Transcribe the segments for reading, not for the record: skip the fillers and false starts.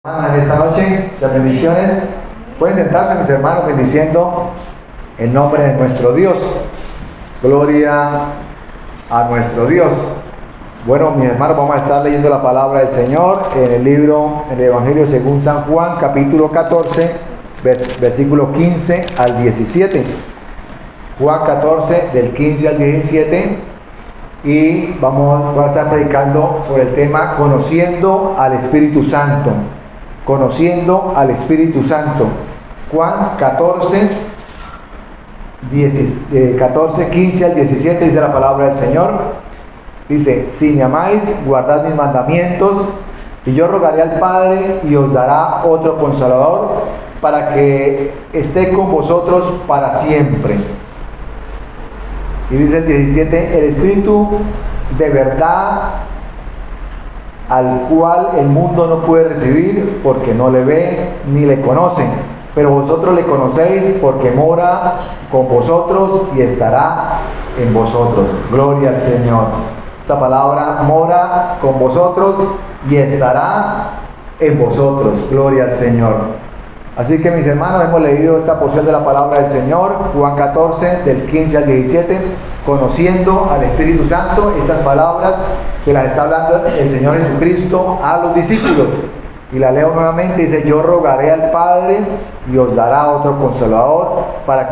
En esta noche, las bendiciones. Pueden sentarse, mis hermanos, bendiciendo el nombre de nuestro Dios. Gloria a nuestro Dios. Bueno, mis hermanos, vamos a estar leyendo la palabra del Señor en el libro, en el Evangelio según San Juan, capítulo 14, versículo 15 al 17. Juan 14, del 15 al 17. Y vamos a estar predicando sobre el tema conociendo al Espíritu Santo. Conociendo al Espíritu Santo. Juan 14, 15 al 17 dice la palabra del Señor. Dice: si me amáis, guardad mis mandamientos, y yo rogaré al Padre y os dará otro Consolador para que esté con vosotros para siempre. Y dice el 17: el Espíritu de verdad, al cual el mundo no puede recibir porque no le ve ni le conoce, pero vosotros le conocéis porque mora con vosotros y estará en vosotros. Gloria al Señor. Esta palabra: mora con vosotros y estará en vosotros. Gloria al Señor. Así que, mis hermanos, hemos leído esta porción de la palabra del Señor, Juan 14, del 15 al 17, conociendo al Espíritu Santo. Estas palabras que las está hablando el Señor Jesucristo a los discípulos. Y la leo nuevamente, dice: yo rogaré al Padre y os dará otro Consolador para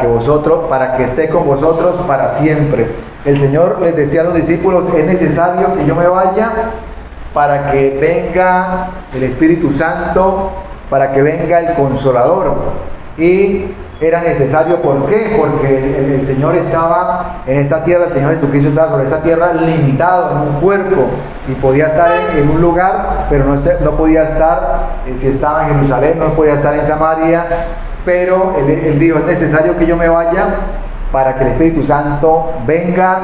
que esté con vosotros para siempre. El Señor les decía a los discípulos: es necesario que yo me vaya para que venga el Espíritu Santo, para que venga el Consolador. Y era necesario, ¿por qué? Porque el Señor estaba en esta tierra, el Señor Jesucristo estaba sobre esta tierra limitado en un cuerpo, y podía estar en un lugar, pero no podía estar, si estaba en Jerusalén, no podía estar en Samaria. Pero él dijo: es necesario que yo me vaya para que el Espíritu Santo venga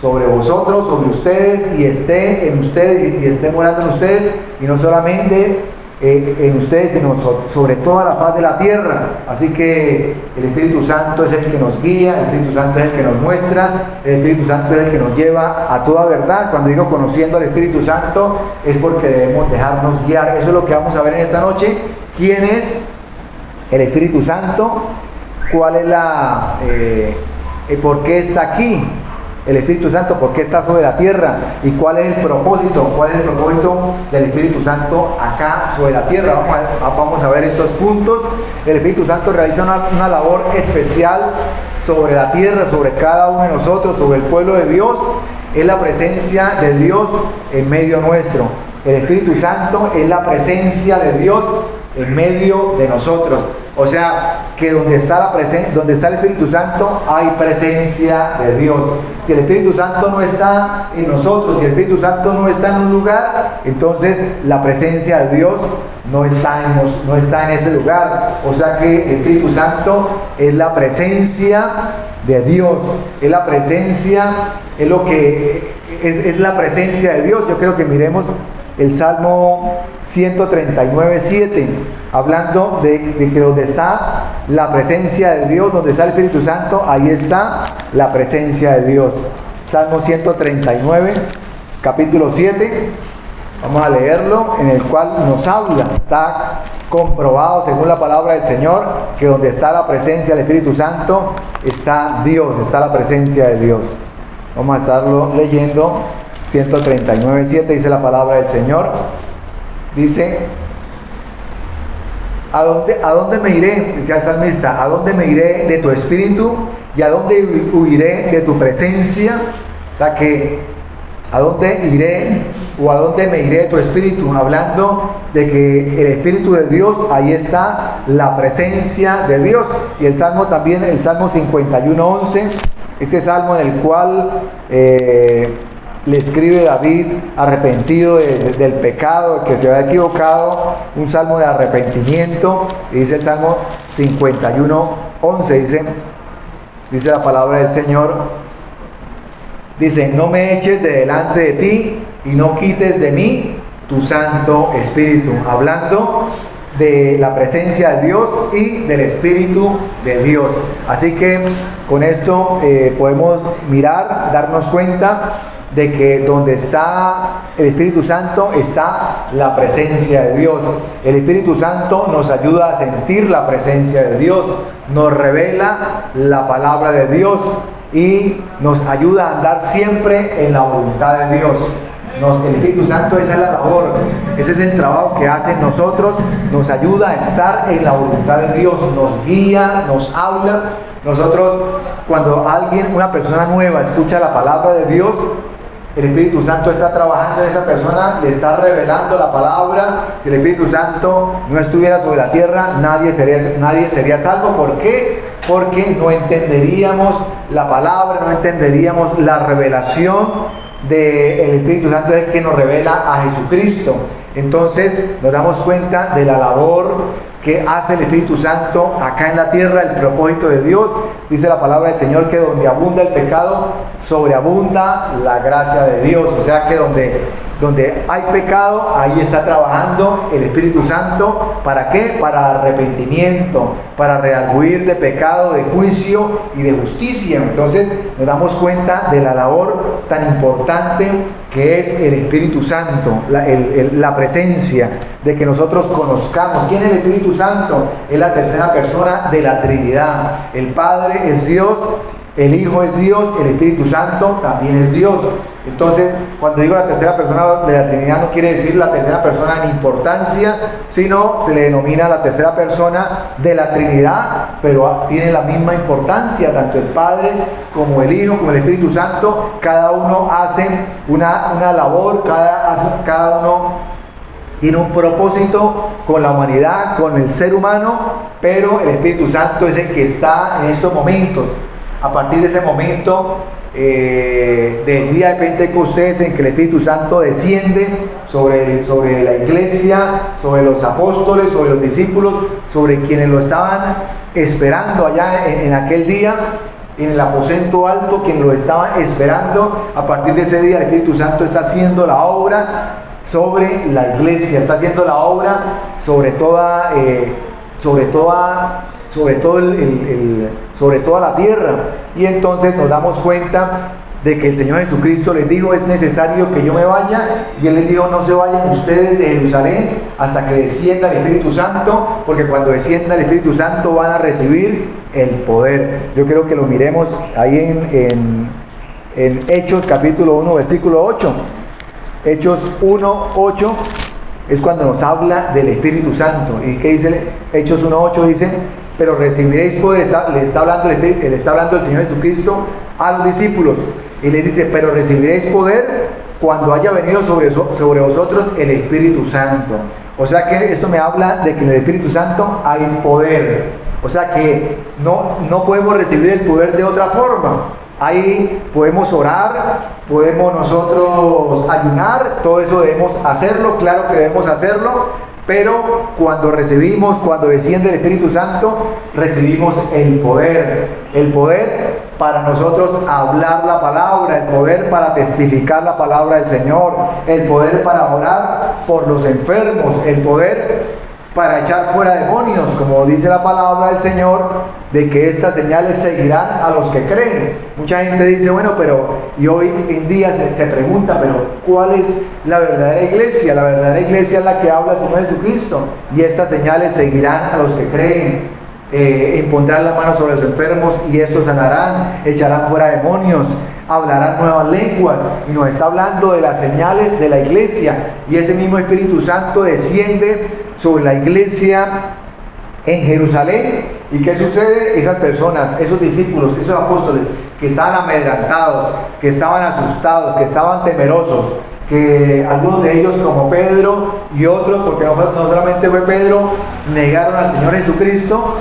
sobre vosotros, sobre ustedes, y esté en ustedes, y esté morando en ustedes, y no solamente en ustedes, sino sobre toda la faz de la tierra. Así que el Espíritu Santo es el que nos guía, el Espíritu Santo es el que nos muestra, el Espíritu Santo es el que nos lleva a toda verdad. Cuando digo conociendo al Espíritu Santo, es porque debemos dejarnos guiar. Eso es lo que vamos a ver en esta noche. ¿Quién es el Espíritu Santo? ¿Cuál es por qué está aquí el Espíritu Santo? ¿Por qué está sobre la tierra? ¿Y cuál es el propósito? ¿Cuál es el propósito del Espíritu Santo acá sobre la tierra? Vamos a ver estos puntos. El Espíritu Santo realiza una labor especial sobre la tierra, sobre cada uno de nosotros, sobre el pueblo de Dios. Es la presencia de Dios en medio nuestro. El Espíritu Santo es la presencia de Dios en medio de nosotros. O sea, que donde está el Espíritu Santo hay presencia de Dios. Si el Espíritu Santo no está en nosotros, si el Espíritu Santo no está en un lugar, entonces la presencia de Dios no está en ese lugar. O sea que el Espíritu Santo es la presencia de Dios, es la presencia, es lo que es la presencia de Dios. Yo creo que miremos el Salmo 139:7, hablando de que donde está la presencia de Dios, donde está el Espíritu Santo, ahí está la presencia de Dios. Salmo 139, capítulo 7, vamos a leerlo, en el cual nos habla, está comprobado según la palabra del Señor, que donde está la presencia del Espíritu Santo, está Dios, está la presencia de Dios. Vamos a estarlo leyendo. 139:7 dice la palabra del Señor. Dice: ¿a dónde me iré? Dice el salmista: ¿a dónde me iré de tu espíritu? ¿Y a dónde huiré de tu presencia? ¿A dónde iré o a dónde me iré de tu espíritu? Hablando de que el Espíritu de Dios, ahí está la presencia de Dios. Y el Salmo también, el Salmo 51:11, ese salmo en el cual le escribe David arrepentido del pecado, de que se había equivocado, un salmo de arrepentimiento. Y dice el Salmo 51:11, dice la palabra del Señor, dice: no me eches de delante de ti y no quites de mí tu Santo Espíritu. Hablando de la presencia de Dios y del Espíritu de Dios. Así que con esto podemos mirar, darnos cuenta de que donde está el Espíritu Santo está la presencia de Dios. El Espíritu Santo nos ayuda a sentir la presencia de Dios, nos revela la palabra de Dios y nos ayuda a andar siempre en la voluntad de Dios. El Espíritu Santo, esa es la labor, ese es el trabajo que hace en nosotros, nos ayuda a estar en la voluntad de Dios, nos guía, nos habla. Nosotros, cuando una persona nueva escucha la palabra de Dios, el Espíritu Santo está trabajando en esa persona, le está revelando la palabra. Si el Espíritu Santo no estuviera sobre la tierra, nadie sería salvo. ¿Por qué? Porque no entenderíamos la palabra, no entenderíamos la revelación del Espíritu Santo, es que nos revela a Jesucristo. Entonces nos damos cuenta de la labor que hace el Espíritu Santo acá en la tierra, el propósito de Dios. Dice la palabra del Señor que donde abunda el pecado, sobreabunda la gracia de Dios. O sea que donde hay pecado, ahí está trabajando el Espíritu Santo. ¿Para qué? Para arrepentimiento, para redarguir de pecado, de juicio y de justicia. Entonces nos damos cuenta de la labor tan importante que es el Espíritu Santo, la presencia, de que nosotros conozcamos quién es el Espíritu Santo. Es la tercera persona de la Trinidad. El Padre es Dios, el Hijo es Dios, el Espíritu Santo también es Dios. Entonces, cuando digo la tercera persona de la Trinidad, no quiere decir la tercera persona en importancia, sino se le denomina la tercera persona de la Trinidad, pero tiene la misma importancia, tanto el Padre como el Hijo, como el Espíritu Santo. Cada uno hace una labor, cada uno tiene un propósito con la humanidad, con el ser humano, pero el Espíritu Santo es el que está en estos momentos. A partir de ese momento del día de Pentecostés, en que el Espíritu Santo desciende sobre la iglesia, sobre los apóstoles, sobre los discípulos, sobre quienes lo estaban esperando allá en aquel día, en el aposento alto, quienes lo estaban esperando. A partir de ese día el Espíritu Santo está haciendo la obra sobre la iglesia, está haciendo la obra sobre toda la tierra. Y entonces nos damos cuenta de que el Señor Jesucristo les dijo: es necesario que yo me vaya, y Él les dijo: no se vayan ustedes de Jerusalén hasta que descienda el Espíritu Santo, porque cuando descienda el Espíritu Santo van a recibir el poder. Yo quiero que lo miremos ahí en Hechos capítulo 1 versículo 8. Hechos 1, 8 es cuando nos habla del Espíritu Santo. ¿Y qué dice Hechos 1, 8? Dice: pero recibiréis poder. Le está hablando el Señor Jesucristo a los discípulos, y les dice: pero recibiréis poder cuando haya venido sobre vosotros el Espíritu Santo. O sea que esto me habla de que en el Espíritu Santo hay poder. O sea que no podemos recibir el poder de otra forma. Ahí podemos orar, podemos nosotros ayunar, todo eso debemos hacerlo, claro que debemos hacerlo, pero cuando desciende el Espíritu Santo, recibimos el poder para nosotros hablar la palabra, el poder para testificar la palabra del Señor, el poder para orar por los enfermos, el poder para echar fuera demonios, como dice la palabra del Señor, de que estas señales seguirán a los que creen. Mucha gente dice: bueno, y hoy en día se pregunta, pero ¿cuál es la verdadera iglesia? La verdadera iglesia es la que habla el Señor Jesucristo, y estas señales seguirán a los que creen. Impondrán la mano sobre los enfermos y estos sanarán, echarán fuera demonios, hablarán nuevas lenguas. Y nos está hablando de las señales de la iglesia, y ese mismo Espíritu Santo desciende sobre la iglesia en Jerusalén. ¿Y qué sucede? Esas personas, esos discípulos, esos apóstoles que estaban amedrentados, que estaban asustados, que estaban temerosos, que algunos de ellos, como Pedro y otros, porque no solamente fue Pedro, negaron al Señor Jesucristo,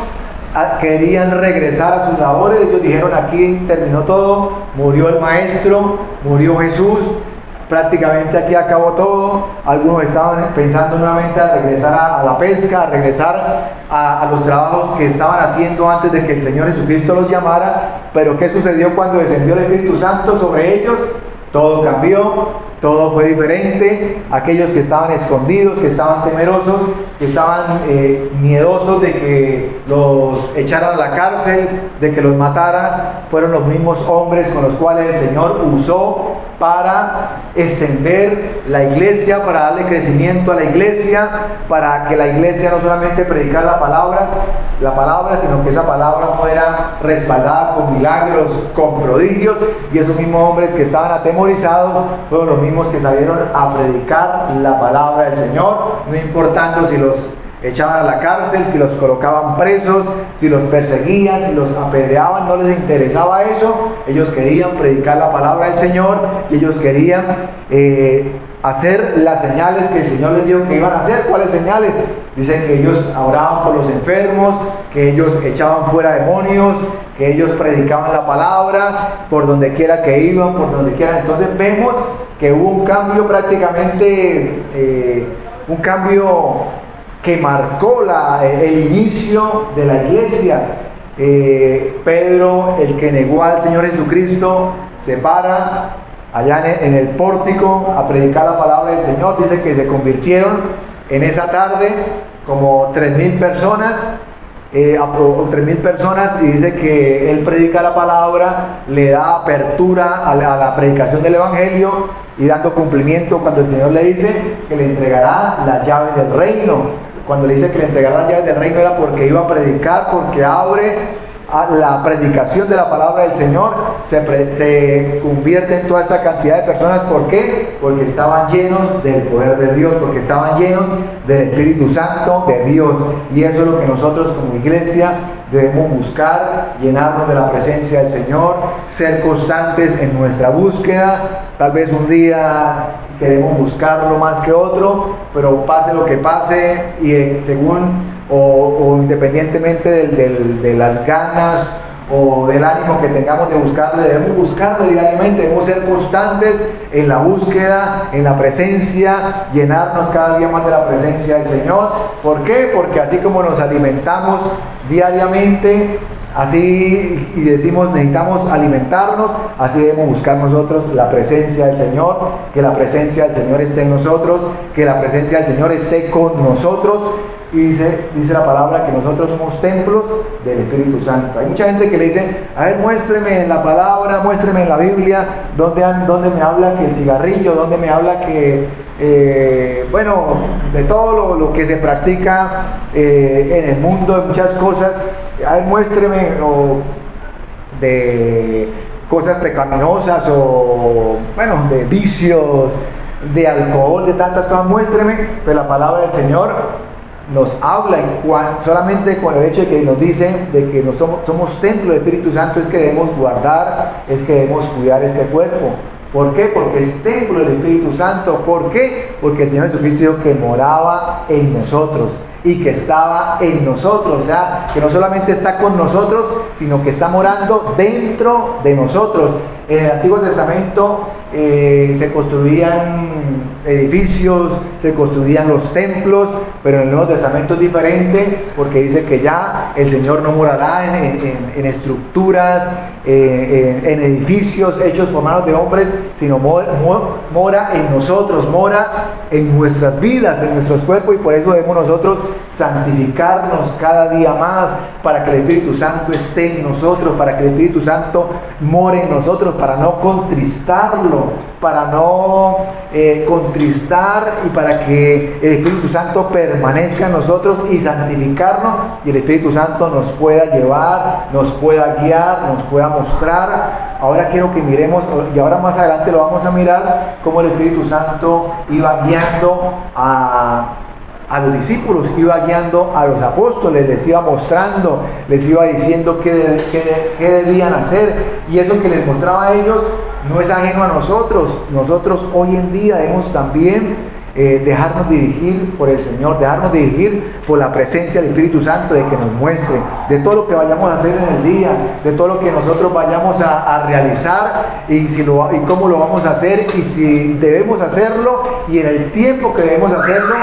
querían regresar a sus labores. Ellos dijeron: aquí terminó todo, murió el Maestro, murió Jesús, prácticamente aquí acabó todo. Algunos estaban pensando nuevamente a regresar a la pesca, a regresar a los trabajos que estaban haciendo antes de que el Señor Jesucristo los llamara. Pero ¿qué sucedió cuando descendió el Espíritu Santo sobre ellos? Todo cambió. todo fue diferente. Aquellos que estaban escondidos, que estaban temerosos, que estaban miedosos de que los echaran a la cárcel, de que los mataran, fueron los mismos hombres con los cuales el Señor usó para extender la iglesia, para darle crecimiento a la iglesia, para que la iglesia no solamente predicara la palabra, sino que esa palabra fuera respaldada con milagros, con prodigios, y esos mismos hombres que estaban atemorizados fueron los mismos que salieron a predicar la palabra del Señor, no importando si los echaban a la cárcel, si los colocaban presos, si los perseguían, si los apedreaban, no les interesaba eso. Ellos querían predicar la palabra del Señor y ellos querían hacer las señales que el Señor les dijo que iban a hacer. ¿Cuáles señales? Dicen que ellos oraban por los enfermos, que ellos echaban fuera demonios, que ellos predicaban la palabra por donde quiera que iban, por donde quiera. Entonces vemos que hubo un cambio prácticamente, un cambio que marcó el inicio de la iglesia. Pedro, el que negó al Señor Jesucristo, se para allá en el pórtico a predicar la palabra del Señor. Dice que se convirtieron en esa tarde como 3.000 personas, 3.000 personas, y dice que él predica la palabra, le da apertura a la predicación del Evangelio y dando cumplimiento cuando el Señor le dice que le entregará las llaves del reino. Cuando le dice que le entregará las llaves del reino era porque iba a predicar, porque abre a la predicación de la palabra del Señor, se convierte en toda esta cantidad de personas. ¿Por qué? Porque estaban llenos del poder de Dios, porque estaban llenos del Espíritu Santo de Dios. Y eso es lo que nosotros como iglesia debemos buscar, llenarnos de la presencia del Señor, ser constantes en nuestra búsqueda. Tal vez un día queremos buscarlo más que otro, pero pase lo que pase y según o independientemente de las ganas o del ánimo que tengamos de buscarle, debemos buscarle diariamente, debemos ser constantes en la búsqueda, en la presencia, llenarnos cada día más de la presencia del Señor. ¿Por qué? Porque así como nos alimentamos diariamente, así y decimos necesitamos alimentarnos, así debemos buscar nosotros la presencia del Señor, que la presencia del Señor esté en nosotros, que la presencia del Señor esté con nosotros. Y dice la palabra que nosotros somos templos del Espíritu Santo. Hay mucha gente que le dice, a ver, muéstreme en la palabra, muéstreme en la Biblia, donde me habla que el cigarrillo, donde me habla que, bueno, de todo lo que se practica en el mundo, de muchas cosas. A ver, muéstreme de cosas pecaminosas o, bueno, de vicios, de alcohol, de tantas cosas, muéstreme. Pero la palabra del Señor nos habla solamente con el hecho de que nos dicen de que somos templo del Espíritu Santo, es que debemos guardar, es que debemos cuidar este cuerpo. ¿Por qué? Porque es templo del Espíritu Santo. ¿Por qué? Porque el Señor Jesucristo dijo que moraba en nosotros y que estaba en nosotros, o sea, que no solamente está con nosotros, sino que está morando dentro de nosotros. En el Antiguo Testamento se construían edificios, se construían los templos, pero en el Nuevo Testamento es diferente, porque dice que ya el Señor no morará en estructuras, en edificios hechos por manos de hombres, sino mora en nosotros, mora en nuestras vidas, en nuestros cuerpos, y por eso debemos nosotros santificarnos cada día más, para que el Espíritu Santo esté en nosotros, para que el Espíritu Santo more en nosotros, para no contristarlo, para no contristar, y para que el Espíritu Santo permanezca en nosotros y santificarnos, y el Espíritu Santo nos pueda llevar, nos pueda guiar, nos pueda mostrar. Ahora quiero que miremos, y ahora más adelante lo vamos a mirar, cómo el Espíritu Santo iba guiando a los discípulos, iba guiando a los apóstoles, les iba mostrando, les iba diciendo qué debían hacer, y eso que les mostraba a ellos no es ajeno a nosotros. Nosotros hoy en día debemos también dejarnos dirigir por el Señor, dejarnos dirigir por la presencia del Espíritu Santo, de que nos muestre de todo lo que vayamos a hacer en el día, de todo lo que nosotros vayamos a realizar, y cómo lo vamos a hacer, y si debemos hacerlo, y en el tiempo que debemos hacerlo.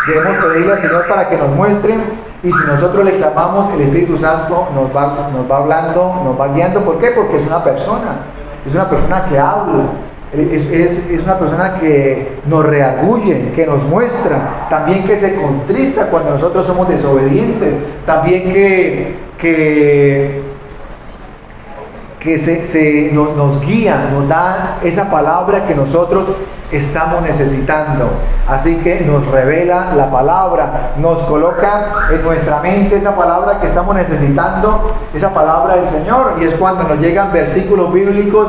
Debemos pedirle al Señor para que nos muestren, y si nosotros le clamamos, el Espíritu Santo nos va hablando, nos va guiando. ¿Por qué? Porque es una persona que habla. Es una persona que nos reargulle, que nos muestra, también que se contrista cuando nosotros somos desobedientes, también nos guía, nos da esa palabra que nosotros estamos necesitando. Así que nos revela la palabra, nos coloca en nuestra mente esa palabra que estamos necesitando, esa palabra del Señor, y es cuando nos llegan versículos bíblicos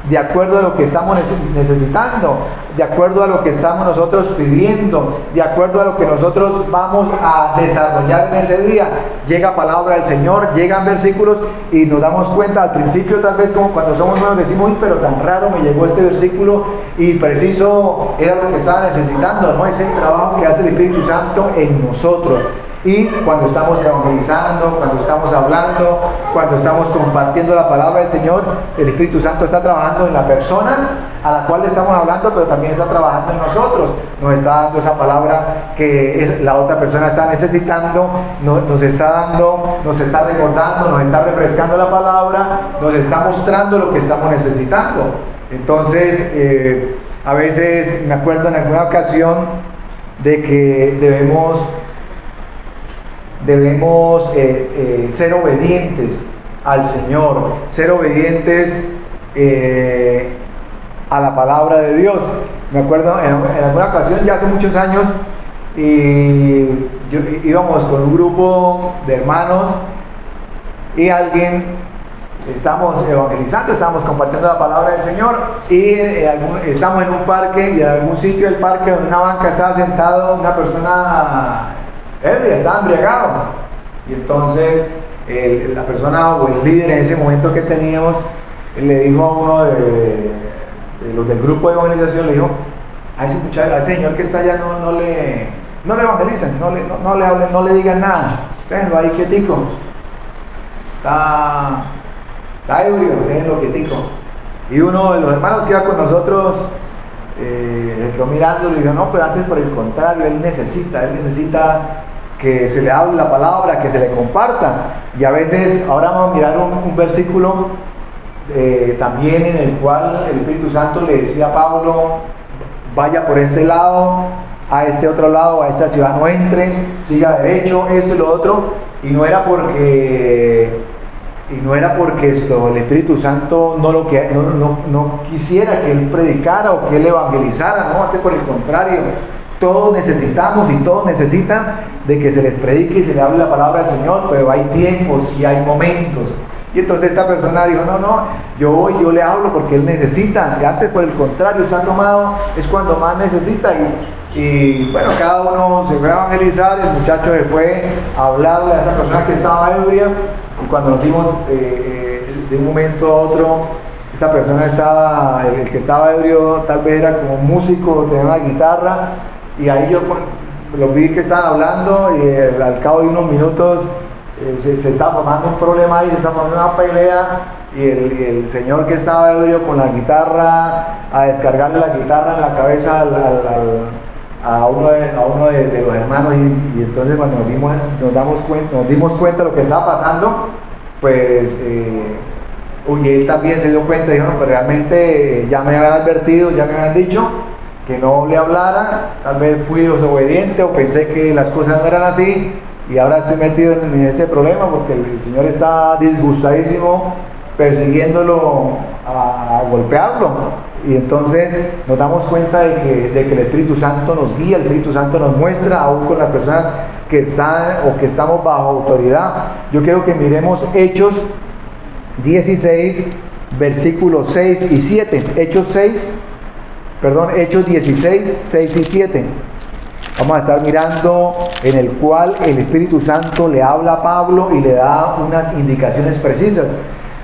de acuerdo a lo que estamos necesitando, de acuerdo a lo que estamos nosotros pidiendo, de acuerdo a lo que nosotros vamos a desarrollar en ese día. Llega palabra del Señor, llegan versículos y nos damos cuenta al principio, tal vez como cuando somos nuevos decimos, uy, pero tan raro me llegó este versículo y preciso era lo que estaba necesitando, ¿no? Es el trabajo que hace el Espíritu Santo en nosotros. Y cuando estamos evangelizando, cuando estamos hablando, cuando estamos compartiendo la palabra del Señor, el Espíritu Santo está trabajando en la persona a la cual le estamos hablando, pero también está trabajando en nosotros. Nos está dando esa palabra que la otra persona está necesitando, nos está dando, nos está recordando, nos está refrescando la palabra, nos está mostrando lo que estamos necesitando. Entonces, a veces me acuerdo en alguna ocasión de que debemos ser obedientes al Señor, ser obedientes a la palabra de Dios. Me acuerdo en alguna ocasión, ya hace muchos años, y íbamos con un grupo de hermanos y estábamos evangelizando, estábamos compartiendo la palabra del Señor, y estamos en un parque, y en algún sitio del parque, en una banca, estaba sentado una persona ebria, estaba embriagado, y entonces la persona o el líder en ese momento que teníamos le dijo a uno de los del grupo de evangelización, le dijo a ese muchacho, al señor que está allá, no le evangelicen, no le hablen, no le digan nada, déjenlo ahí quietico, está ebrio, déjenlo quietico. Y uno de los hermanos que iba con nosotros le quedó mirando y le dijo, no, pero antes, por el contrario, él necesita que se le hable la palabra, que se le comparta. Y a veces, ahora vamos a mirar un versículo también en el cual el Espíritu Santo le decía a Pablo, vaya por este lado, a este otro lado, a esta ciudad no entre, siga derecho, esto y lo otro. Y no era porque el Espíritu Santo no quisiera que él predicara o que él evangelizara, no, por el contrario. Todos necesitamos y todos necesitan de que se les predique y se les hable la palabra del Señor, pero hay tiempos y hay momentos. Y entonces esta persona dijo, no, yo le hablo porque él necesita, y antes por el contrario está tomado, es cuando más necesita. Y bueno, cada uno se fue a evangelizar, el muchacho se fue a hablarle a esa persona que estaba ebria, y cuando nos dimos de un momento a otro, esta persona el que estaba ebrio tal vez era como músico, tenía una guitarra, y ahí yo lo vi que estaban hablando, y al cabo de unos minutos se estaba formando un problema ahí, se estaba formando una pelea, y el señor que estaba ebrio con la guitarra, a descargarle la guitarra en la cabeza a uno de los hermanos, y entonces cuando nos dimos cuenta de lo que estaba pasando, pues él también se dio cuenta y dijo, no, pero realmente ya me habían advertido, ya me habían dicho que no le hablara, tal vez fui desobediente o pensé que las cosas no eran así, y ahora estoy metido en ese problema porque el Señor está disgustadísimo persiguiéndolo a golpearlo. Y entonces nos damos cuenta de que el Espíritu Santo nos guía, el Espíritu Santo nos muestra, aún con las personas que están o que estamos bajo autoridad. Yo quiero que miremos Hechos 16, versículos 6 y 7. Hechos 16, 6 y 7. Vamos a estar mirando en el cual el Espíritu Santo le habla a Pablo y le da unas indicaciones precisas.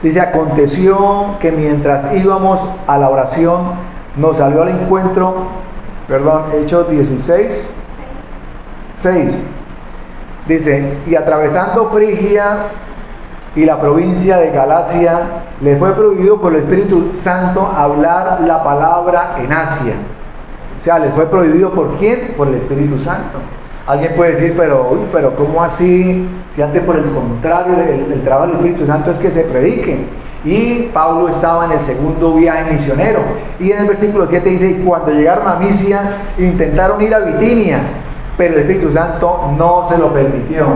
Dice, aconteció que mientras íbamos a la oración, nos salió al encuentro, Hechos 16, 6. Dice, y atravesando Frigia y la provincia de Galacia, le fue prohibido por el Espíritu Santo hablar la palabra en Asia. O sea, les fue prohibido ¿por quién? Por el Espíritu Santo. Alguien puede decir, pero ¿cómo así? Si antes por el contrario, el trabajo del Espíritu Santo es que se predique. Y Pablo estaba en el segundo viaje misionero. Y en el versículo 7 dice, y cuando llegaron a Misia, intentaron ir a Bitinia, pero el Espíritu Santo no se lo permitió.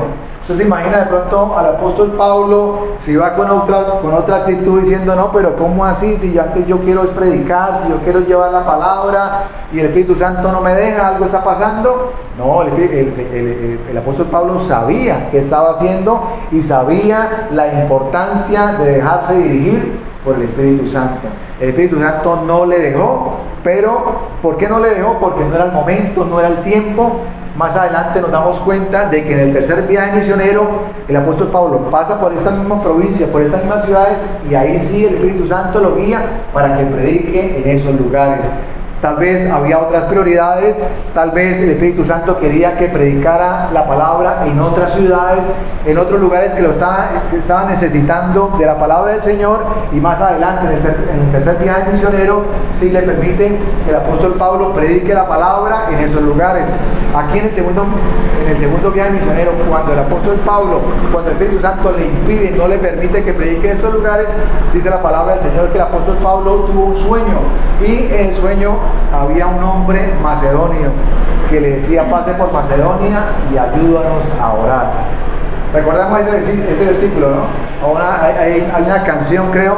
Entonces imagina de pronto al apóstol Pablo, si va con otra actitud diciendo, no, pero ¿cómo así? Si yo quiero es predicar, si yo quiero llevar la palabra y el Espíritu Santo no me deja, algo está pasando. No, el apóstol Pablo sabía qué estaba haciendo y sabía la importancia de dejarse dirigir por el Espíritu Santo. El Espíritu Santo no le dejó, pero ¿por qué no le dejó? Porque no era el momento, no era el tiempo. Más adelante nos damos cuenta de que en el tercer viaje misionero el apóstol Pablo pasa por esta misma provincia, por estas mismas ciudades, y ahí sí el Espíritu Santo lo guía para que predique en esos lugares. Tal vez había otras prioridades, tal vez el Espíritu Santo quería que predicara la palabra en otras ciudades, en otros lugares que estaban necesitando de la palabra del Señor, y más adelante en el tercer viaje misionero sí le permite que el apóstol Pablo predique la palabra en esos lugares. Aquí en el segundo viaje misionero, cuando el apóstol Pablo, cuando el Espíritu Santo le impide, no le permite que predique en estos lugares, dice la palabra del Señor que el apóstol Pablo tuvo un sueño, y en el sueño había un hombre macedonio que le decía, pase por Macedonia y ayúdanos a orar. Recordamos ese versículo, ¿no? Ahora hay una canción, creo,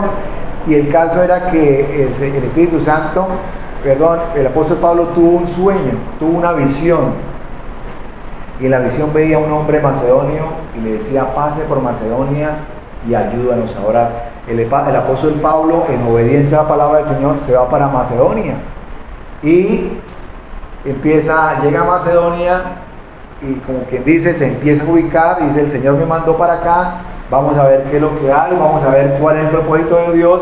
y el caso era que el Espíritu Santo, el apóstol Pablo tuvo un sueño, tuvo una visión, y en la visión veía a un hombre macedonio y le decía, pase por Macedonia y ayúdanos a orar. El apóstol Pablo, en obediencia a la palabra del Señor, se va para Macedonia y llega a Macedonia, y como quien dice, se empieza a ubicar y dice, el Señor me mandó para acá, vamos a ver qué es lo que hay, vamos a ver cuál es el propósito de Dios.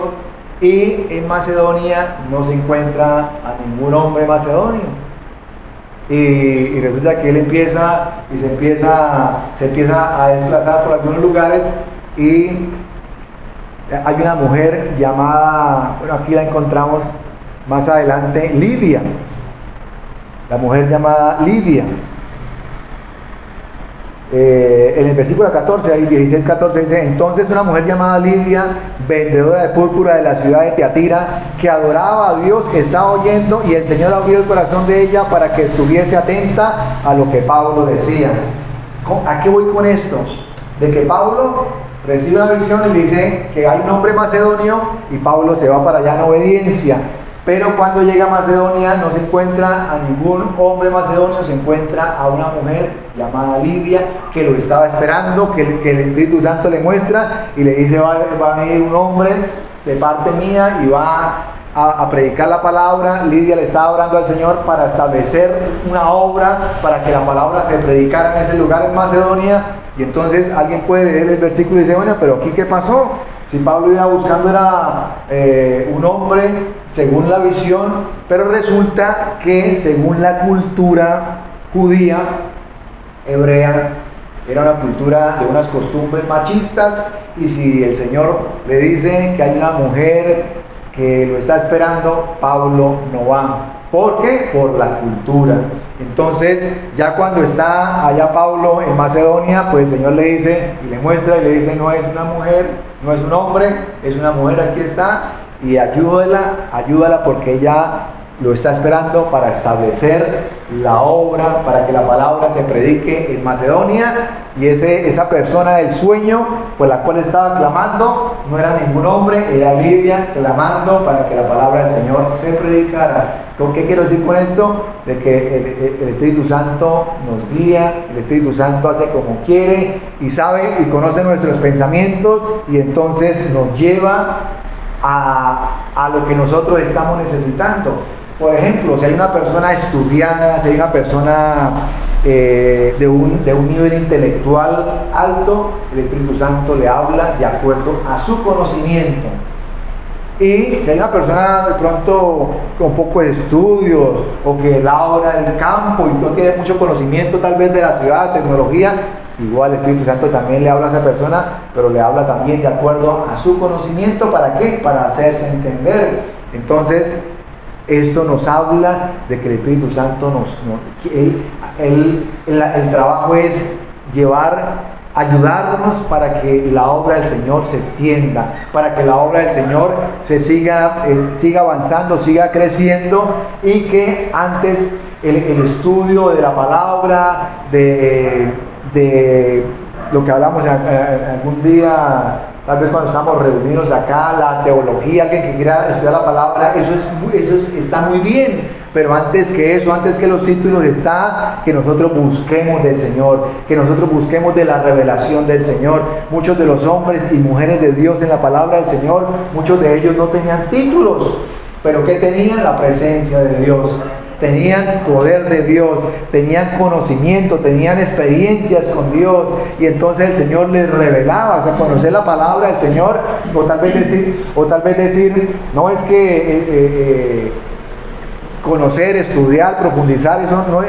Y en Macedonia no se encuentra a ningún hombre macedonio, y resulta que él se empieza a desplazar por algunos lugares, y hay una mujer llamada, bueno, aquí la encontramos más adelante, Lidia. La mujer llamada Lidia. En el versículo 14, ahí 16-14 dice, entonces una mujer llamada Lidia, vendedora de púrpura de la ciudad de Tiatira, que adoraba a Dios, estaba oyendo, y el Señor abrió el corazón de ella para que estuviese atenta a lo que Pablo decía. ¿A qué voy con esto? De que Pablo recibe una visión y dice que hay un hombre macedonio, y Pablo se va para allá en obediencia. Pero cuando llega a Macedonia no se encuentra a ningún hombre macedonio, se encuentra a una mujer llamada Lidia que lo estaba esperando, que el Espíritu Santo le muestra y le dice, va a venir un hombre de parte mía y va a predicar la palabra. Lidia le estaba orando al Señor para establecer una obra, para que la palabra se predicara en ese lugar en Macedonia. Y entonces alguien puede leer el versículo y dice, bueno, pero aquí ¿qué pasó? Si Pablo iba buscando era un hombre según la visión, pero resulta que según la cultura judía, hebrea, era una cultura de unas costumbres machistas, y si el Señor le dice que hay una mujer que lo está esperando, Pablo no va. ¿Por qué? Por la cultura. Entonces, ya cuando está allá Pablo en Macedonia, pues el Señor le dice y le muestra y le dice, no es una mujer, no es un hombre, es una mujer, aquí está, y ayúdala porque ella lo está esperando para establecer la obra, para que la palabra se predique en Macedonia. Y esa persona del sueño por la cual estaba clamando no era ningún hombre, era Lidia clamando para que la palabra del Señor se predicara. ¿Con qué quiero decir con esto? De que el Espíritu Santo nos guía, el Espíritu Santo hace como quiere y sabe y conoce nuestros pensamientos, y entonces nos lleva a lo que nosotros estamos necesitando. Por ejemplo, si hay una persona estudiada, si hay una persona de un nivel intelectual alto, el Espíritu Santo le habla de acuerdo a su conocimiento. Y si hay una persona de pronto con pocos estudios, o que labora en el campo y no tiene mucho conocimiento tal vez de la ciudad, tecnología, igual el Espíritu Santo también le habla a esa persona, pero le habla también de acuerdo a su conocimiento. ¿Para qué? Para hacerse entender. Entonces, esto nos habla de que el Espíritu Santo el trabajo es llevar ayudarnos para que la obra del Señor se extienda, para que la obra del Señor siga avanzando, siga creciendo, y que antes el estudio de la palabra, de lo que hablamos algún día, tal vez cuando estamos reunidos acá, la teología, alguien que quiera estudiar la palabra, eso está muy bien. Pero antes que eso, antes que los títulos, está que nosotros busquemos del Señor, que nosotros busquemos de la revelación del Señor. Muchos de los hombres y mujeres de Dios en la palabra del Señor, muchos de ellos no tenían títulos, pero ¿qué tenían? La presencia de Dios. Tenían poder de Dios, tenían conocimiento, tenían experiencias con Dios, y entonces el Señor les revelaba, o sea, conocer la palabra del Señor, o tal vez decir, no es que conocer, estudiar, profundizar, eso no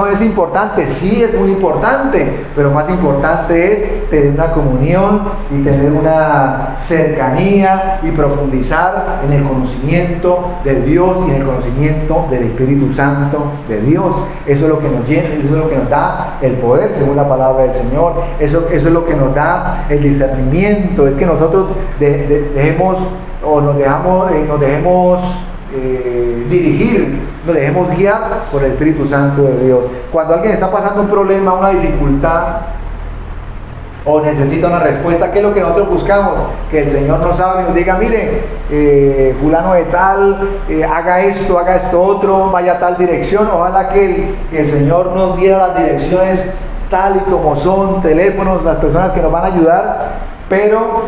es importante. Sí es muy importante, pero más importante es tener una comunión y tener una cercanía y profundizar en el conocimiento de Dios y en el conocimiento del Espíritu Santo de Dios. Eso es lo que nos llena, eso es lo que nos da el poder según la palabra del Señor. Eso es lo que nos da el discernimiento. Es que nosotros nos dejemos dirigir, nos dejemos guiar por el Espíritu Santo de Dios. Cuando alguien está pasando un problema, una dificultad, o necesita una respuesta, ¿qué es lo que nosotros buscamos? Que el Señor nos hable y nos diga, mire, fulano de tal, haga esto otro, vaya a tal dirección. Ojalá que el Señor nos diera las direcciones tal y como son, teléfonos, las personas que nos van a ayudar, pero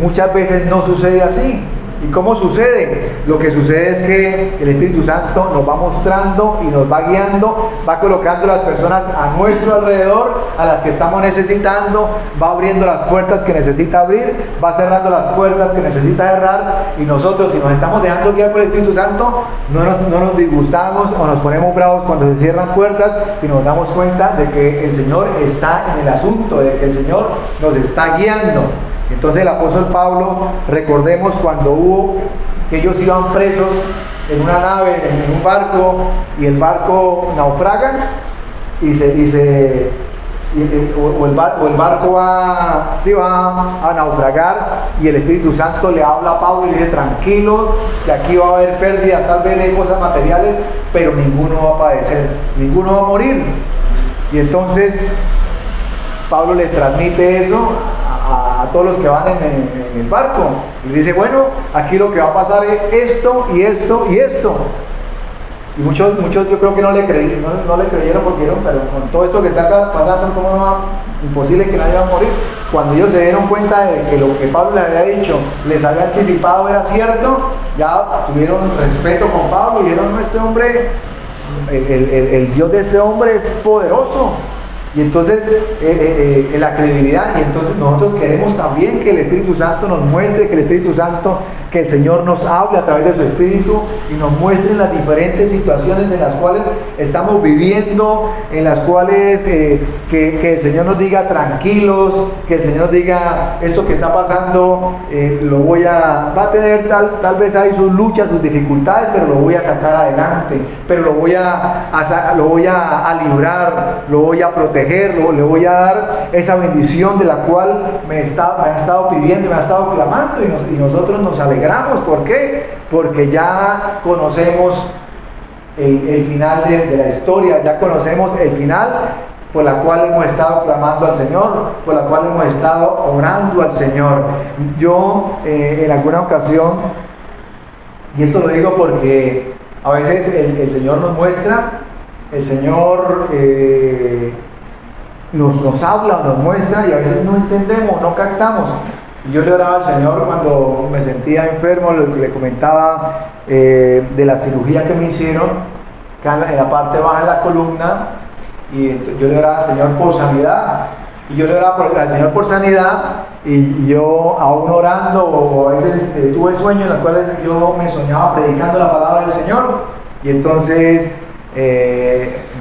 muchas veces no sucede así. ¿Y cómo sucede? Lo que sucede es que el Espíritu Santo nos va mostrando y nos va guiando, va colocando las personas a nuestro alrededor, a las que estamos necesitando, va abriendo las puertas que necesita abrir, va cerrando las puertas que necesita cerrar, y nosotros, si nos estamos dejando guiar por el Espíritu Santo, no nos disgustamos o nos ponemos bravos cuando se cierran puertas, sino nos damos cuenta de que el Señor está en el asunto, de que el Señor nos está guiando. Entonces el apóstol Pablo, recordemos cuando que ellos iban presos en una nave, en un barco, y el barco naufraga, o el barco va a naufragar, y el Espíritu Santo le habla a Pablo y le dice, tranquilo, que aquí va a haber pérdidas, tal vez de cosas materiales, pero ninguno va a padecer, ninguno va a morir. Y entonces Pablo les transmite eso a todos los que van en el barco, y dice, bueno, aquí lo que va a pasar es esto y esto y esto. Y muchos yo creo que no le creyeron porque dijeron, pero con todo esto que está pasando, ¿cómo va? Imposible que nadie va a morir. Cuando ellos se dieron cuenta de que lo que Pablo les había dicho, les había anticipado, era cierto, ya tuvieron respeto con Pablo y dijeron, no, este hombre, el Dios de ese hombre es poderoso. Y entonces la credibilidad, y entonces nosotros queremos también que el Espíritu Santo nos muestre, que el Espíritu Santo, que el Señor nos hable a través de su Espíritu y nos muestre las diferentes situaciones en las cuales estamos viviendo, en las cuales que el Señor nos diga tranquilos, que el Señor nos diga esto que está pasando, va a tener tal vez ahí sus luchas, sus dificultades, pero lo voy a sacar adelante, pero lo voy a librar, lo voy a proteger, le voy a dar esa bendición de la cual me ha estado pidiendo, me ha estado clamando, y nosotros nos alegramos. ¿Por qué? Porque ya conocemos el final de la historia, ya conocemos el final por la cual hemos estado clamando al Señor, por la cual hemos estado orando al Señor. Yo en alguna ocasión, y esto lo digo porque a veces el Señor nos muestra, el Señor nos habla, nos muestra, y a veces no entendemos, no captamos. Y yo le oraba al Señor cuando me sentía enfermo, lo que le comentaba de la cirugía que me hicieron, en la parte baja de la columna, y yo le oraba al Señor por sanidad, y yo le oraba al Señor por sanidad, y yo aún orando, o a veces tuve sueños en los cuales yo me soñaba predicando la palabra del Señor, y entonces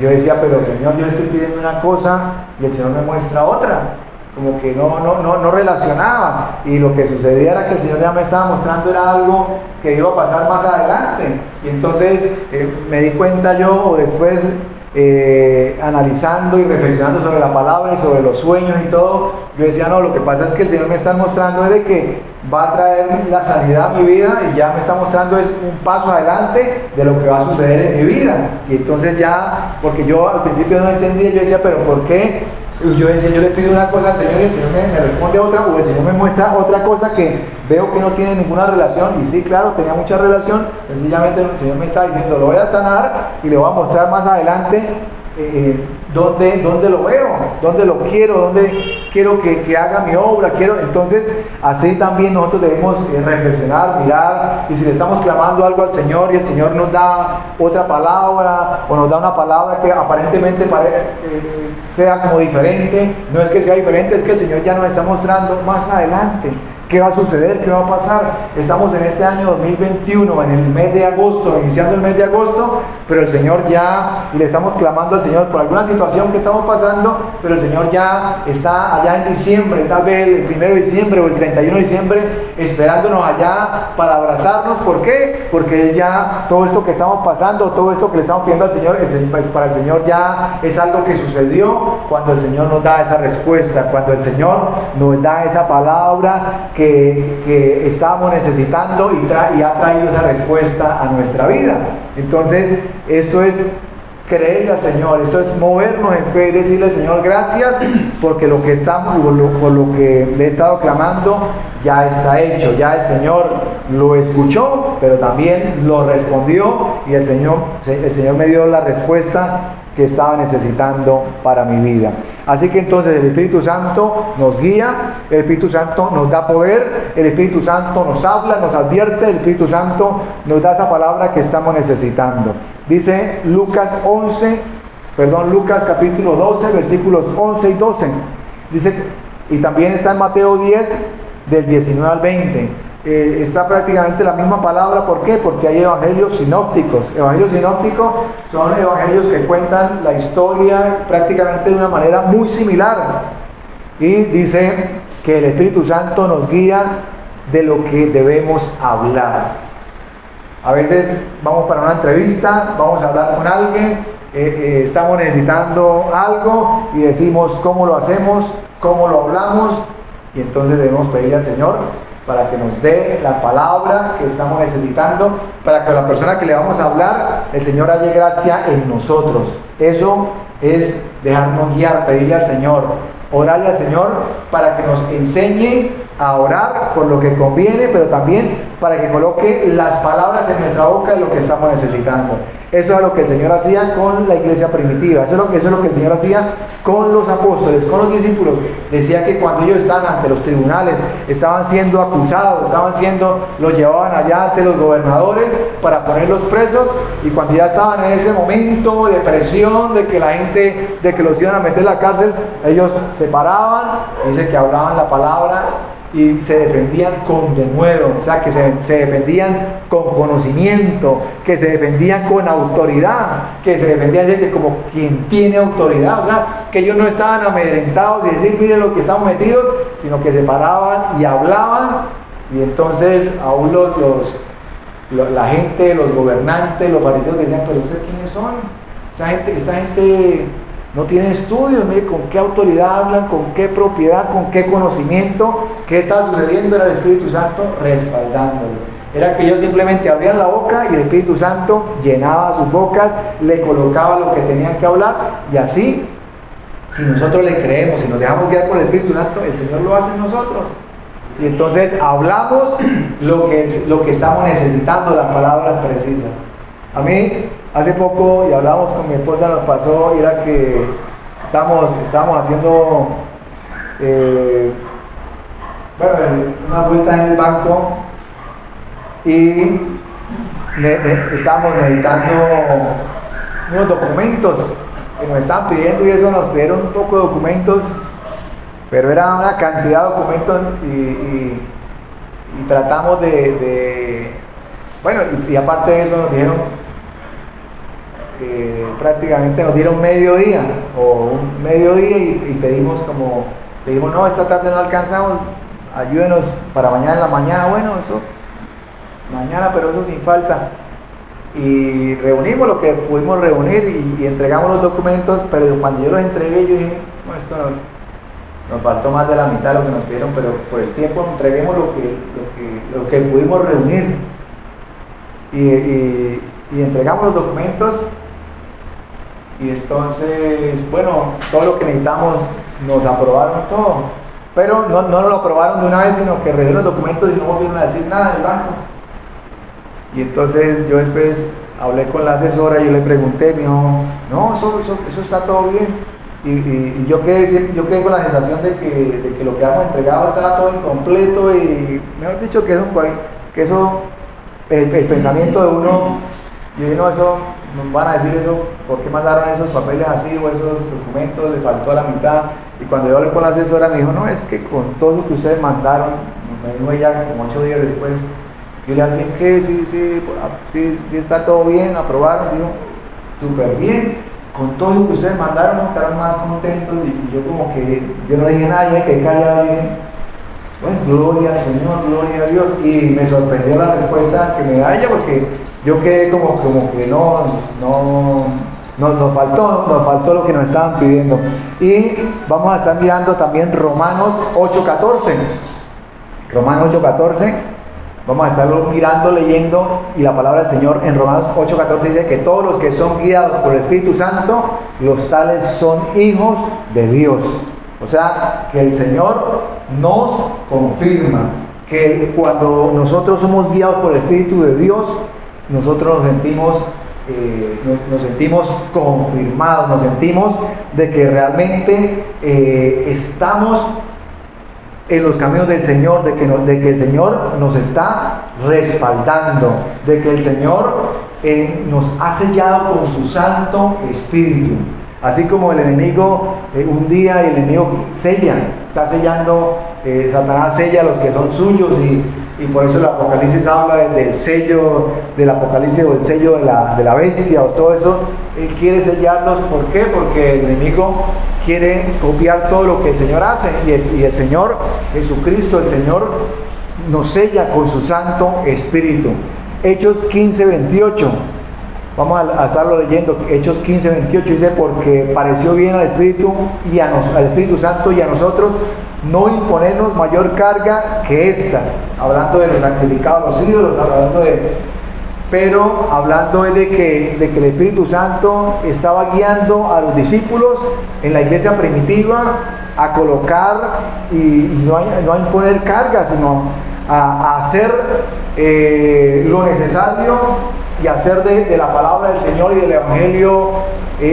yo decía, pero Señor, yo le estoy pidiendo una cosa y el Señor me muestra otra, como que no relacionaba, y lo que sucedía era que el Señor ya me estaba mostrando era algo que iba a pasar más adelante. Y entonces me di cuenta yo, o después analizando y reflexionando sobre la palabra y sobre los sueños y todo, yo decía, no, lo que pasa es que el Señor me está mostrando es de que va a traer la sanidad a mi vida y ya me está mostrando es un paso adelante de lo que va a suceder en mi vida. Y entonces ya, porque yo al principio no entendía, yo decía, pero ¿por qué? Y yo decía, yo le pido una cosa al Señor y el Señor me responde otra, o el Señor me muestra otra cosa que veo que no tiene ninguna relación. Y sí, claro, tenía mucha relación. Sencillamente el Señor me está diciendo, lo voy a sanar y le voy a mostrar más adelante dónde lo veo, dónde lo quiero, dónde quiero que haga mi obra. Entonces, así también nosotros debemos reflexionar, mirar, y si le estamos clamando algo al Señor y el Señor nos da otra palabra o nos da una palabra que aparentemente sea como diferente, no es que sea diferente, es que el Señor ya nos está mostrando más adelante qué va a suceder, qué va a pasar. Estamos en este año 2021, en el mes de agosto, iniciando el mes de agosto, pero el Señor ya, y le estamos clamando al Señor por alguna situación que estamos pasando, pero el Señor ya está allá en diciembre, tal vez el 1 de diciembre o el 31 de diciembre, esperándonos allá para abrazarnos. ¿Por qué? Porque Él ya, todo esto que estamos pasando, todo esto que le estamos pidiendo al Señor, para el Señor ya es algo que sucedió cuando el Señor nos da esa respuesta, cuando el Señor nos da esa palabra que estábamos necesitando y ha traído esa respuesta a nuestra vida. Entonces, esto es creerle al Señor, esto es movernos en fe y decirle, Señor, gracias, porque lo que estamos, por lo que le he estado clamando, ya está hecho, ya el Señor lo escuchó, pero también lo respondió, y el Señor me dio la respuesta que estaba necesitando para mi vida. Así que entonces el Espíritu Santo nos guía, el Espíritu Santo nos da poder, el Espíritu Santo nos habla, nos advierte, el Espíritu Santo nos da esa palabra que estamos necesitando. Dice Lucas capítulo 12, versículos 11 y 12. Dice, y también está en Mateo 10, del 19 al 20. Está prácticamente la misma palabra. ¿Por qué? Porque hay evangelios sinópticos. Evangelios sinópticos son evangelios que cuentan la historia prácticamente de una manera muy similar. Y dice que el Espíritu Santo nos guía de lo que debemos hablar. A veces vamos para una entrevista, vamos a hablar con alguien, estamos necesitando algo y decimos cómo lo hacemos, cómo lo hablamos, y entonces debemos pedir al Señor para que nos dé la palabra que estamos necesitando, para que la persona que le vamos a hablar, el Señor halle gracia en nosotros. Eso es dejarnos guiar, pedirle al Señor, orarle al Señor para que nos enseñe a orar por lo que conviene, pero también para que coloque las palabras en nuestra boca de lo que estamos necesitando. Eso es lo que el Señor hacía con la iglesia primitiva, eso es lo que el Señor hacía con los apóstoles, con los discípulos. Decía que cuando ellos estaban ante los tribunales, estaban siendo acusados, los llevaban allá ante los gobernadores para ponerlos presos, y cuando ya estaban en ese momento de presión, de que los iban a meter en la cárcel, ellos se paraban, dice que hablaban la palabra y se defendían con denuedo, o sea, que se defendían con conocimiento, que se defendían con autoridad, que se defendían como quien tiene autoridad, o sea, que ellos no estaban amedrentados y decir, miren lo que estamos metidos, sino que se paraban y hablaban, y entonces aún la gente, los gobernantes, los fariseos decían, pero ¿ustedes quiénes son? Esta gente no tiene estudios, mire con qué autoridad hablan, con qué propiedad, con qué conocimiento, qué está sucediendo. Era el Espíritu Santo respaldándolo. Era que ellos simplemente abrían la boca y el Espíritu Santo llenaba sus bocas, le colocaba lo que tenían que hablar, y así, si nosotros le creemos, si nos dejamos guiar por el Espíritu Santo, el Señor lo hace en nosotros. Y entonces hablamos lo que estamos necesitando, las palabras precisas. A mí, hace poco, y hablábamos con mi esposa, nos pasó, era que estábamos haciendo una vuelta en el banco y estábamos meditando unos documentos que nos estaban pidiendo, y eso nos pidieron un poco de documentos, pero era una cantidad de documentos, y tratamos y aparte de eso nos dijeron, prácticamente nos dieron mediodía y pedimos no, esta tarde no alcanzamos, ayúdenos para mañana en la mañana. Bueno, eso mañana, pero eso sin falta. y reunimos lo que pudimos reunir y entregamos los documentos, pero cuando yo los entregué yo dije, no, esto nos faltó más de la mitad de lo que nos pidieron, pero por el tiempo entreguemos lo que pudimos reunir y entregamos los documentos. Y entonces, bueno, todo lo que necesitamos nos aprobaron todo, pero no nos lo aprobaron de una vez, sino que recibieron los documentos y no volvieron a decir nada del banco. Y entonces yo después hablé con la asesora y yo le pregunté, me dijo, no, eso está todo bien. Y yo quedé con la sensación de que lo que habíamos entregado estaba todo incompleto y mejor dicho que eso el pensamiento de uno, yo dije, no, eso nos van a decir eso, ¿por qué mandaron esos papeles así o esos documentos? Le faltó a la mitad. Y cuando yo hablé con la asesora me dijo, no, es que con todo lo que ustedes mandaron, me dijo ella como 8 días después, yo le dije que sí está todo bien, aprobaron, dijo, súper bien, con todo lo que ustedes mandaron nos quedaron más contentos y yo como que, yo no dije nada, yo me quedé callado y dije, bueno, gloria al Señor, gloria a Dios, y me sorprendió la respuesta que me da ella porque yo quedé como que nos faltó lo que nos estaban pidiendo. Y vamos a estar mirando también Romanos 8:14. Romanos 8:14. Vamos a estarlo mirando, leyendo, y la palabra del Señor en Romanos 8:14 dice que todos los que son guiados por el Espíritu Santo, los tales son hijos de Dios. O sea, que el Señor nos confirma que cuando nosotros somos guiados por el Espíritu de Dios, nosotros nos sentimos confirmados, nos sentimos de que realmente estamos en los caminos del Señor, de que el Señor nos está respaldando, de que el Señor nos ha sellado con su Santo Espíritu. Así como el enemigo, un día el enemigo está sellando, Satanás sella a los que son suyos y por eso el Apocalipsis habla del sello, del Apocalipsis o del sello de la bestia o todo eso. Él quiere sellarlos, ¿por qué? Porque el enemigo quiere copiar todo lo que el Señor hace y el Señor Jesucristo, el Señor nos sella con su Santo Espíritu. Hechos 15:28. Vamos a estarlo leyendo. Hechos 15:28 dice, porque pareció bien al Espíritu al Espíritu Santo y a nosotros no imponernos mayor carga que estas, hablando de los sacrificados, los ídolos, pero hablando de que el Espíritu Santo estaba guiando a los discípulos en la iglesia primitiva a colocar y no a imponer carga, sino a hacer lo necesario y hacer de la palabra del Señor y del Evangelio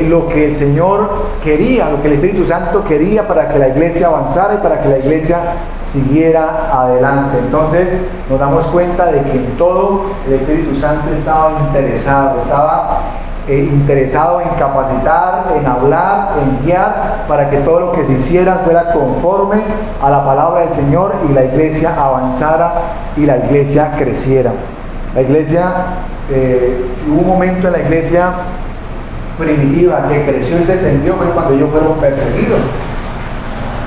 lo que el Señor quería, lo que el Espíritu Santo quería para que la iglesia avanzara y para que la iglesia siguiera adelante. Entonces nos damos cuenta de que en todo el Espíritu Santo estaba interesado en capacitar, en hablar, en guiar, para que todo lo que se hiciera fuera conforme a la palabra del Señor y la iglesia avanzara y la iglesia creciera. La iglesia, hubo un momento en la iglesia primitiva que creció y se extendió, fue cuando ellos fueron perseguidos.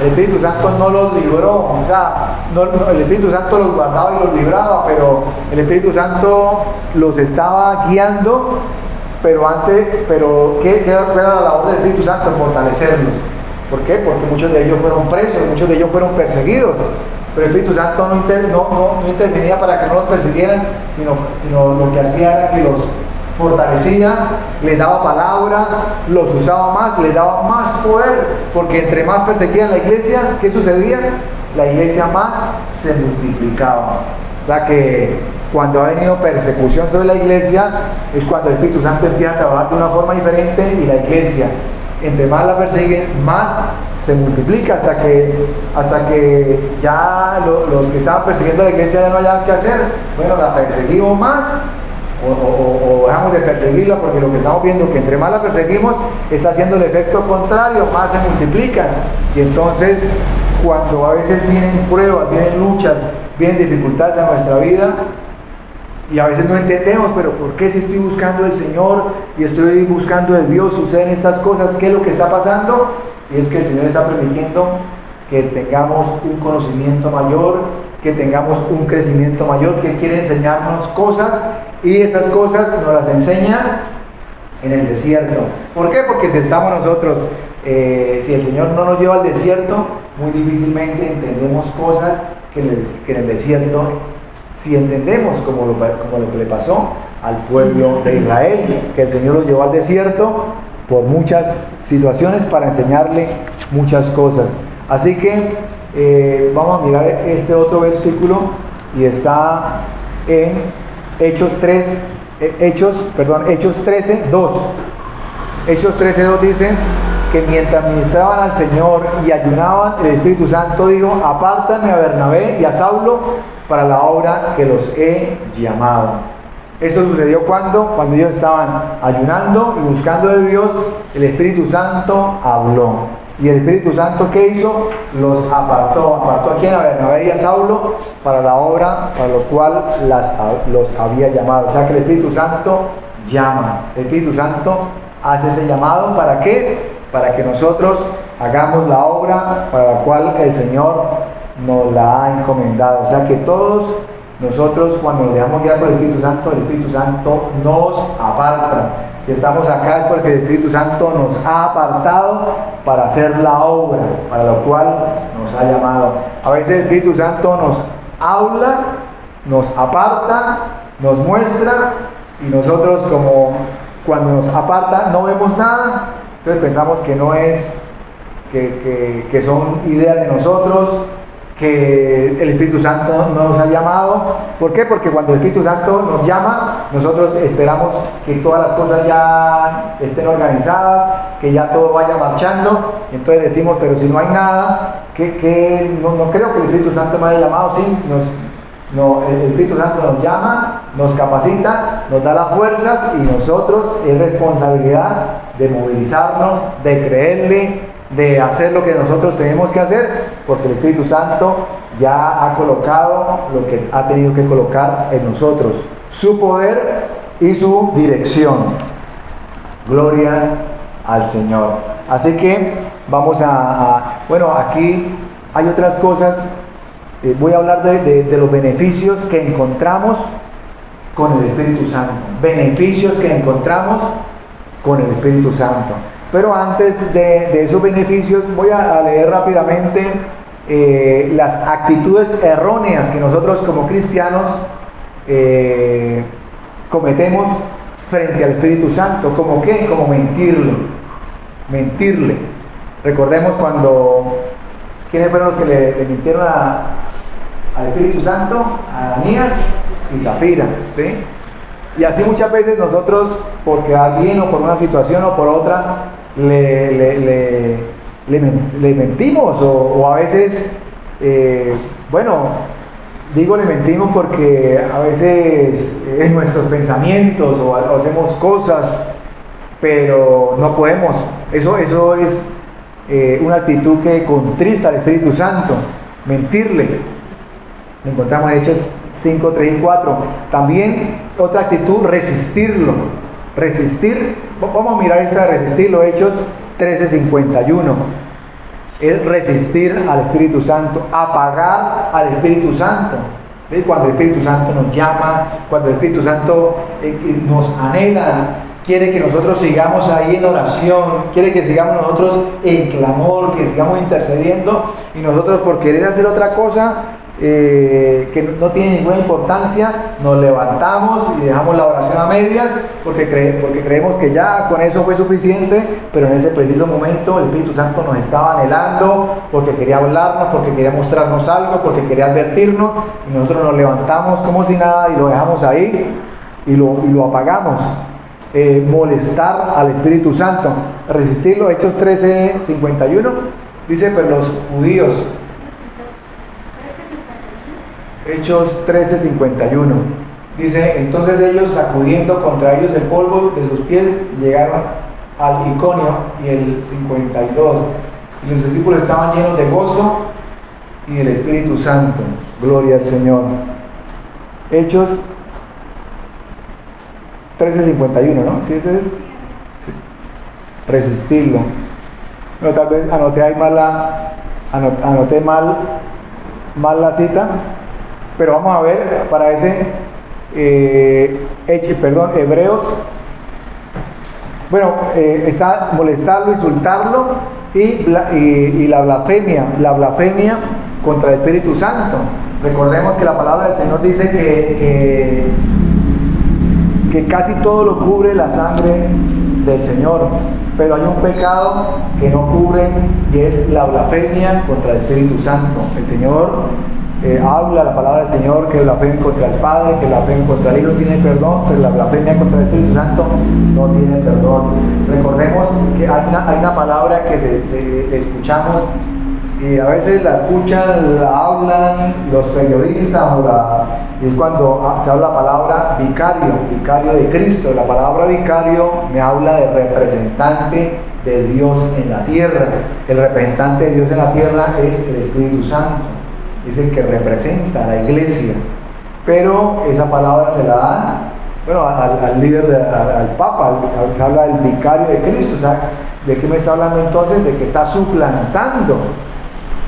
El Espíritu Santo no los libró, o sea, el Espíritu Santo los guardaba y los libraba, pero el Espíritu Santo los estaba guiando, ¿qué era la labor del Espíritu Santo? Fortalecerlos. ¿Por qué? Porque muchos de ellos fueron presos, muchos de ellos fueron perseguidos. Pero el Espíritu Santo no intervenía para que no los persiguieran, sino lo que hacía era que los fortalecía, les daba palabra, los usaba más, les daba más poder, porque entre más perseguían la iglesia, ¿qué sucedía? La iglesia más se multiplicaba. O sea que cuando ha venido persecución sobre la iglesia, es cuando el Espíritu Santo empieza a trabajar de una forma diferente y la iglesia, entre más la persiguen, más se multiplica hasta que ya los que estaban persiguiendo a la iglesia ya no hayan qué hacer. Bueno, la perseguimos más o dejamos de perseguirla, porque lo que estamos viendo es que entre más la perseguimos está haciendo el efecto contrario, más se multiplican. Y entonces cuando a veces vienen pruebas, vienen luchas, vienen dificultades en nuestra vida y a veces no entendemos, pero ¿por qué si estoy buscando al Señor y estoy buscando de Dios suceden estas cosas? ¿Qué es lo que está pasando? Y es que el Señor está permitiendo que tengamos un conocimiento mayor, que tengamos un crecimiento mayor, que quiere enseñarnos cosas Y esas cosas nos las enseña en el desierto. ¿Por qué? Porque si estamos nosotros, si el Señor no nos lleva al desierto, muy difícilmente entendemos cosas que en el desierto, si entendemos como lo que le pasó al pueblo de Israel, que el Señor los llevó al desierto por muchas situaciones para enseñarle muchas cosas. Así que vamos a mirar este otro versículo y está en Hechos 13, 2. Hechos 13:2 dice que mientras ministraban al Señor y ayunaban, el Espíritu Santo dijo: apártame a Bernabé y a Saulo para la obra que los he llamado. Esto sucedió cuando ellos estaban ayunando y buscando de Dios. El Espíritu Santo habló. Y el Espíritu Santo, ¿qué hizo? Los apartó a quien, a Bernabé y a Saulo, para la obra para lo cual los había llamado. O sea que el Espíritu Santo llama. El Espíritu Santo hace ese llamado, ¿para qué? Para que nosotros hagamos la obra para la cual el Señor nos la ha encomendado. O sea que todos nosotros, cuando nos dejamos guiar por el Espíritu Santo nos aparta. Si estamos acá es porque el Espíritu Santo nos ha apartado para hacer la obra para lo cual nos ha llamado. A veces el Espíritu Santo nos habla, nos aparta, nos muestra, y nosotros, como cuando nos aparta no vemos nada, entonces pensamos que no es, que son ideas de nosotros, que el Espíritu Santo no nos ha llamado. ¿Por qué? Porque cuando el Espíritu Santo nos llama, nosotros esperamos que todas las cosas ya estén organizadas, que ya todo vaya marchando. Entonces decimos, pero si no hay nada, no creo que el Espíritu Santo me haya llamado. Sí, el Espíritu Santo nos llama, nos capacita, nos da las fuerzas, y nosotros es responsabilidad de movilizarnos, de creerle, de hacer lo que nosotros tenemos que hacer, porque el Espíritu Santo ya ha colocado lo que ha tenido que colocar en nosotros, su poder y su dirección. Gloria al Señor. Así que vamos bueno, aquí hay otras cosas. Voy a hablar de los beneficios que encontramos con el Espíritu Santo. Beneficios que encontramos con el Espíritu Santo. Pero antes de esos beneficios, voy a leer rápidamente las actitudes erróneas que nosotros como cristianos cometemos frente al Espíritu Santo. ¿Cómo qué? Como mentirle. Recordemos ¿quiénes fueron los que le mintieron al Espíritu Santo? Ananías y Zafira, ¿sí? Y así muchas veces nosotros, por quedar bien o por una situación o por otra, le mentimos, o a veces, digo le mentimos porque a veces es nuestros pensamientos o hacemos cosas, pero no podemos. Eso es una actitud que contrista al Espíritu Santo, mentirle. Lo encontramos en Hechos 5, 3 y 4. También otra actitud, resistirlo. Resistir, vamos a mirar esta de resistirlo, Hechos 13:51. Es resistir al Espíritu Santo, apagar al Espíritu Santo. ¿Sí? Cuando el Espíritu Santo nos llama, cuando el Espíritu Santo nos anhela, quiere que nosotros sigamos ahí en oración, quiere que sigamos nosotros en clamor, que sigamos intercediendo, y nosotros, por querer hacer otra cosa que no tiene ninguna importancia, nos levantamos y dejamos la oración a medias porque creemos que ya con eso fue suficiente, pero en ese preciso momento el Espíritu Santo nos estaba anhelando, porque quería hablarnos, porque quería mostrarnos algo, porque quería advertirnos, y nosotros nos levantamos como si nada y lo dejamos ahí y lo apagamos. Molestar al Espíritu Santo, resistirlo. Hechos 13:51 dice: pero los judíos, Hechos 13:51 dice: entonces ellos, sacudiendo contra ellos el polvo de sus pies, llegaron al Iconio. Y el 52, y los discípulos estaban llenos de gozo y del Espíritu Santo. Gloria al Señor. Hechos 13:51, ¿no? ¿Sí ese es? Sí. Resistirlo. No, tal vez anoté ahí mal la cita, pero vamos a ver para ese Hebreos, bueno, está molestarlo, insultarlo y la blasfemia contra el Espíritu Santo. Recordemos que la palabra del Señor dice que casi todo lo cubre la sangre del Señor, pero hay un pecado que no cubre y es la blasfemia contra el Espíritu Santo. El Señor habla la palabra del Señor que blasfemia contra el Padre, que blasfemia contra el Hijo tiene perdón, pero la blasfemia contra el Espíritu Santo no tiene perdón. Recordemos que hay una palabra que se escuchamos y a veces la escuchan, la hablan los periodistas y cuando se habla la palabra vicario de Cristo. La palabra vicario me habla de representante de Dios en la tierra. El representante de Dios en la tierra es el Espíritu Santo, es el que representa a la iglesia, pero esa palabra se la dan, bueno, al líder, al Papa, se habla del vicario de Cristo. O sea, ¿de qué me está hablando entonces? De que está suplantando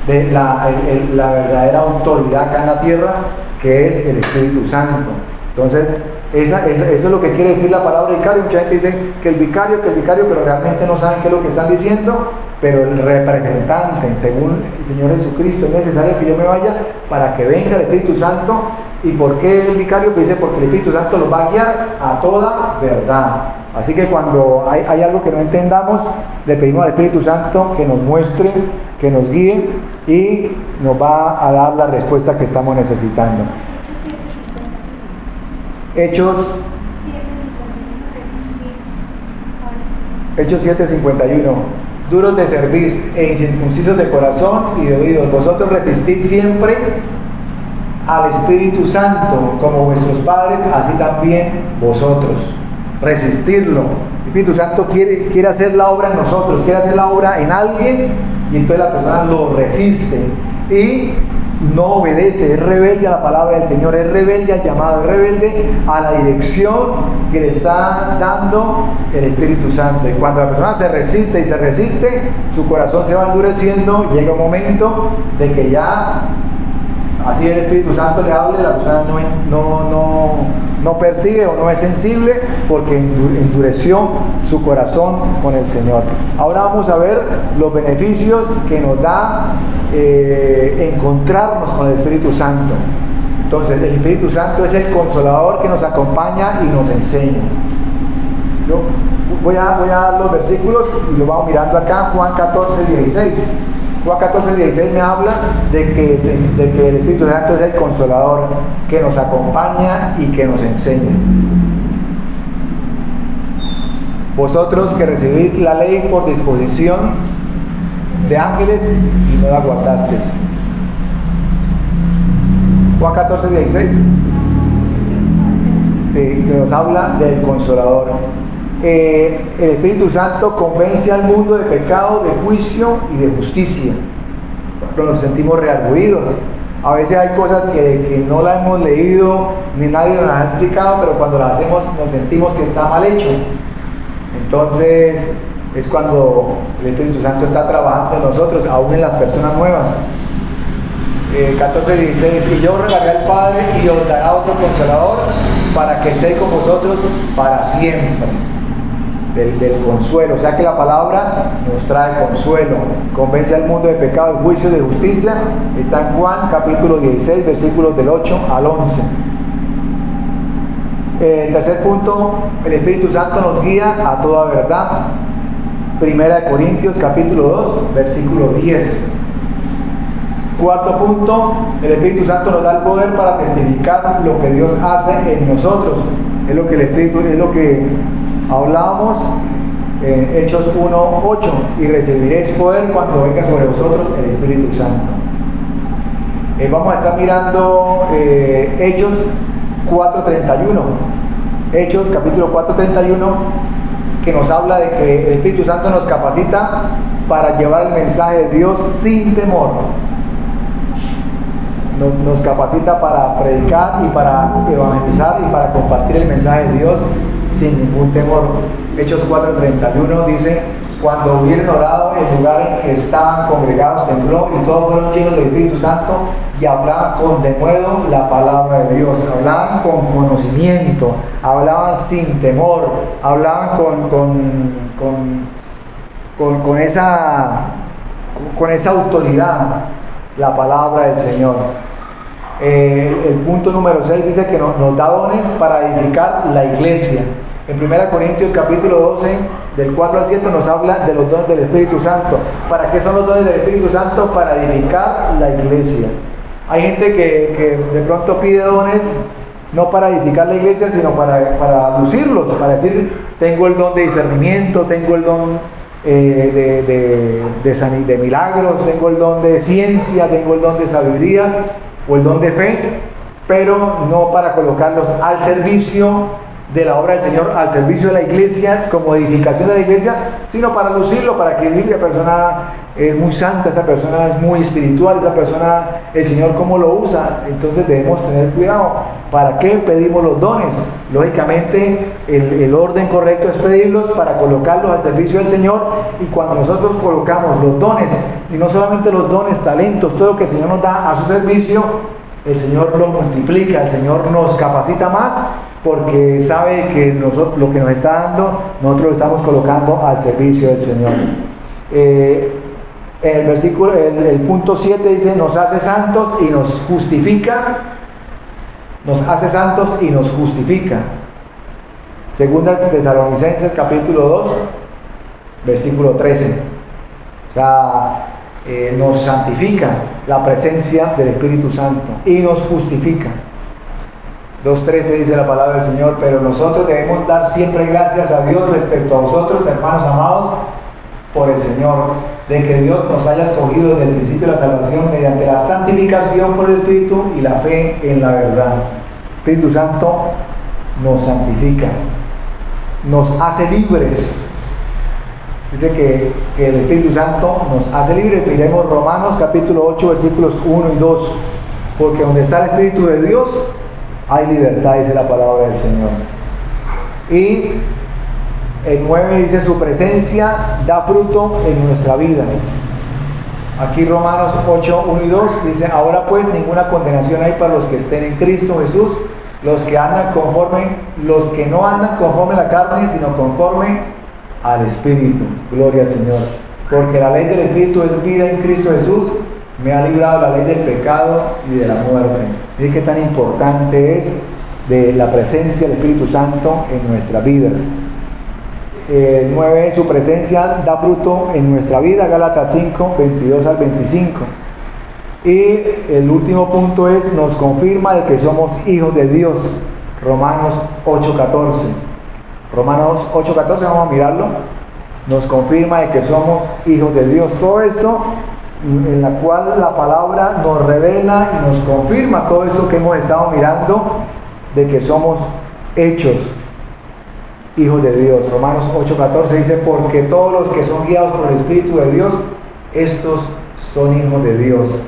de la verdadera autoridad acá en la tierra, que es el Espíritu Santo. Entonces, eso es lo que quiere decir la palabra vicario. Mucha gente dice que el vicario, pero realmente no saben qué es lo que están diciendo. Pero el representante, según el Señor Jesucristo, es necesario que yo me vaya para que venga el Espíritu Santo. ¿Y por qué el vicario? Pues dice, porque el Espíritu Santo los va a guiar a toda verdad. Así que cuando hay algo que no entendamos, le pedimos al Espíritu Santo que nos muestre, que nos guíe y nos va a dar la respuesta que estamos necesitando. Hechos 7:51. Duros de servir e incircuncisos de corazón y de oídos, vosotros resistís siempre al Espíritu Santo, como vuestros padres, así también vosotros. Resistirlo. El Espíritu Santo quiere hacer la obra en nosotros, quiere hacer la obra en alguien, y entonces la persona lo resiste y no obedece, es rebelde a la palabra del Señor, es rebelde al llamado, es rebelde a la dirección que le está dando el Espíritu Santo. Y cuando la persona se resiste, su corazón se va endureciendo, llega un momento de que ya, así el Espíritu Santo le hable, la persona no percibe o no es sensible porque endureció su corazón con el Señor. Ahora vamos a ver los beneficios que nos da encontrarnos con el Espíritu Santo. Entonces, el Espíritu Santo es el consolador que nos acompaña y nos enseña. Yo voy a dar los versículos y lo vamos mirando acá. Juan 14:16. Juan 14:16 me habla de que el Espíritu Santo es el consolador que nos acompaña y que nos enseña. Vosotros que recibís la ley por disposición de ángeles y no la guardasteis. Juan 14:16. Sí, que nos habla del consolador. El Espíritu Santo convence al mundo de pecado, de juicio y de justicia. Pero nos sentimos reargüidos. A veces hay cosas que no las hemos leído, ni nadie nos las ha explicado, pero cuando las hacemos nos sentimos que está mal hecho. Entonces es cuando el Espíritu Santo está trabajando en nosotros, aún en las personas nuevas. 14:16, y yo rogaré al Padre y os dará otro consolador para que esté con vosotros para siempre. Del consuelo, o sea que la palabra nos trae consuelo, convence al mundo de pecado, de juicio, de justicia. Está en Juan capítulo 16, versículos del 8 al 11. El tercer punto, el Espíritu Santo nos guía a toda verdad. Primera de Corintios capítulo 2, versículo 10. Cuarto punto, el Espíritu Santo nos da el poder para testificar lo que Dios hace en nosotros. Es lo que el Espíritu, es lo que hablábamos en Hechos 1:8, y recibiréis poder cuando venga sobre vosotros el Espíritu Santo. Vamos a estar mirando Hechos 4:31. Hechos capítulo 4:31, que nos habla de que el Espíritu Santo nos capacita para llevar el mensaje de Dios sin temor. Nos capacita para predicar y para evangelizar y para compartir el mensaje de Dios sin ningún temor. Hechos 4:31 dice: cuando hubieron orado, el lugar en que estaban congregados tembló y todos fueron llenos del Espíritu Santo y hablaban con denuedo la palabra de Dios, hablaban con conocimiento, hablaban sin temor, hablaban con esa autoridad, la palabra del Señor. El punto número 6 dice que nos da dones para edificar la iglesia. En 1 Corintios capítulo 12, del 4 al 7, nos habla de los dones del Espíritu Santo. ¿Para qué son los dones del Espíritu Santo? Para edificar la iglesia. Hay gente que de pronto pide dones no para edificar la iglesia, sino para lucirlos, para decir, tengo el don de discernimiento, tengo el don de milagros, tengo el don de ciencia, tengo el don de sabiduría o el don de fe, pero no para colocarlos al servicio de la obra del Señor, al servicio de la iglesia, como edificación de la iglesia, sino para lucirlo, para que diga, esa persona es muy santa, esa persona es muy espiritual, esa persona, el Señor cómo lo usa. Entonces debemos tener cuidado. ¿Para qué pedimos los dones? Lógicamente el orden correcto es pedirlos para colocarlos al servicio del Señor, y cuando nosotros colocamos los dones, y no solamente los dones, talentos, todo lo que el Señor nos da a su servicio, el Señor lo multiplica, el Señor nos capacita más, porque sabe que nosotros, lo que nos está dando, nosotros lo estamos colocando al servicio del Señor. En el versículo, el punto 7 dice, nos hace santos y nos justifica. Nos hace santos y nos justifica. Segunda Tesalonicenses capítulo 2, versículo 13. O sea, nos santifica la presencia del Espíritu Santo y nos justifica. 2.13 dice la palabra del Señor, pero nosotros debemos dar siempre gracias a Dios respecto a vosotros, hermanos amados, por el Señor, de que Dios nos haya escogido desde el principio de la salvación mediante la santificación por el Espíritu y la fe en la verdad. El Espíritu Santo nos santifica, nos hace libres. Dice que el Espíritu Santo nos hace libres. Miremos Romanos capítulo 8, versículos 1 y 2. Porque donde está el Espíritu de Dios, hay libertad, dice la palabra del Señor. Y el 9 dice, su presencia da fruto en nuestra vida. Aquí Romanos 8, 1 y 2 dice, ahora pues ninguna condenación hay para los que estén en Cristo Jesús, los que no andan conforme a la carne, sino conforme al Espíritu. Gloria al Señor. Porque la ley del Espíritu es vida en Cristo Jesús, me ha librado la ley del pecado y de la muerte. Miren qué tan importante es de la presencia del Espíritu Santo en nuestras vidas. 9, su presencia da fruto en nuestra vida, Gálatas 5, 22 al 25. Y el último punto es, nos confirma de que somos hijos de Dios, Romanos 8, 14. Romanos 8, 14, vamos a mirarlo. Nos confirma de que somos hijos de Dios. Todo esto en la cual la palabra nos revela y nos confirma todo esto que hemos estado mirando, de que somos hechos hijos de Dios. Romanos 8:14 dice, porque todos los que son guiados por el Espíritu de Dios, estos son hijos de Dios.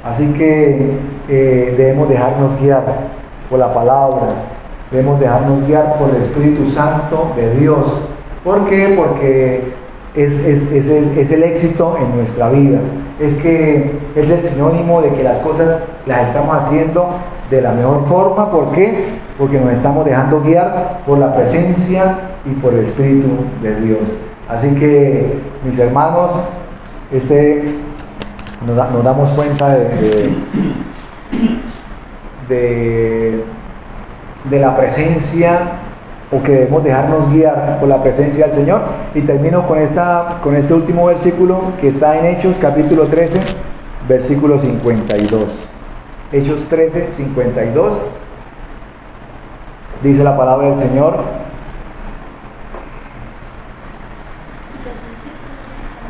Así que debemos dejarnos guiar por la palabra, debemos dejarnos guiar por el Espíritu Santo de Dios. ¿Por qué? Porque es el éxito en nuestra vida. Es el sinónimo de que las cosas las estamos haciendo de la mejor forma. ¿Por qué? Porque nos estamos dejando guiar por la presencia y por el Espíritu de Dios. Así que, mis hermanos, nos damos cuenta de la presencia, o que debemos dejarnos guiar por la presencia del Señor. Y termino con este último versículo que está en Hechos capítulo 13, versículo 52. Hechos 13, 52. Dice la palabra del Señor.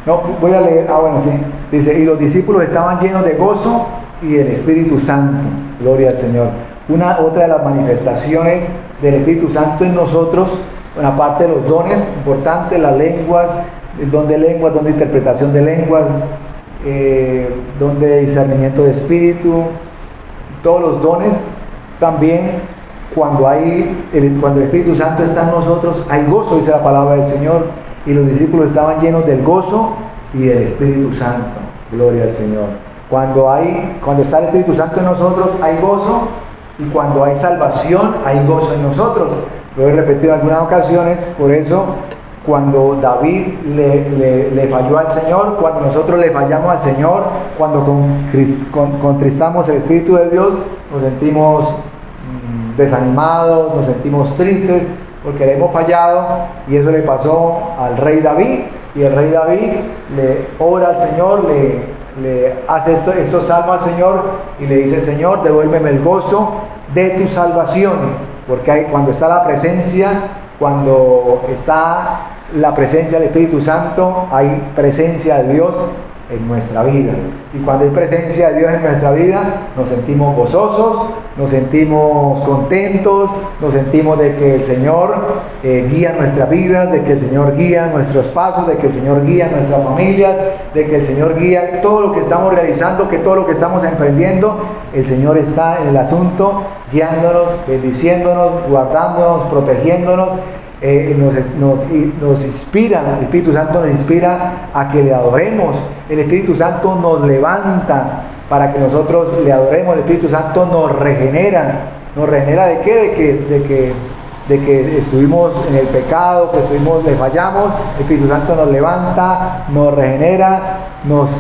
No, voy a leer. Bueno, sí. Dice, y los discípulos estaban llenos de gozo y del Espíritu Santo. Gloria al Señor. Otra de las manifestaciones del Espíritu Santo en nosotros, aparte de los dones importantes, las lenguas, el don de lenguas, don de interpretación de lenguas, don de discernimiento de espíritu, todos los dones. También cuando el Espíritu Santo está en nosotros, hay gozo, dice la palabra del Señor. y los discípulos estaban llenos del gozo y del Espíritu Santo. Gloria al Señor. Cuando está el Espíritu Santo en nosotros, hay gozo, y cuando hay salvación, hay gozo en nosotros. Lo he repetido en algunas ocasiones, por eso cuando David le falló al Señor, cuando nosotros le fallamos al Señor, cuando contristamos el Espíritu de Dios, nos sentimos desanimados, nos sentimos tristes, porque le hemos fallado, y eso le pasó al rey David, y el rey David le ora al Señor, le hace estos salmos al Señor, y le dice: Señor, devuélveme el gozo de tu salvación, porque cuando está la presencia del Espíritu Santo, hay presencia de Dios en nuestra vida. Y cuando hay presencia de Dios en nuestra vida, nos sentimos gozosos, nos sentimos contentos, nos sentimos de que el Señor guía nuestras vidas, de que el Señor guía nuestros pasos, de que el Señor guía nuestras familias, de que el Señor guía todo lo que estamos realizando, que todo lo que estamos emprendiendo, el Señor está en el asunto, guiándonos, bendiciéndonos, guardándonos, protegiéndonos. Nos inspira, el Espíritu Santo nos inspira a que le adoremos. El Espíritu Santo nos levanta para que nosotros le adoremos. El Espíritu Santo nos regenera. ¿Nos regenera de qué? De que estuvimos en el pecado, que le fallamos. El Espíritu Santo nos levanta, nos regenera, nos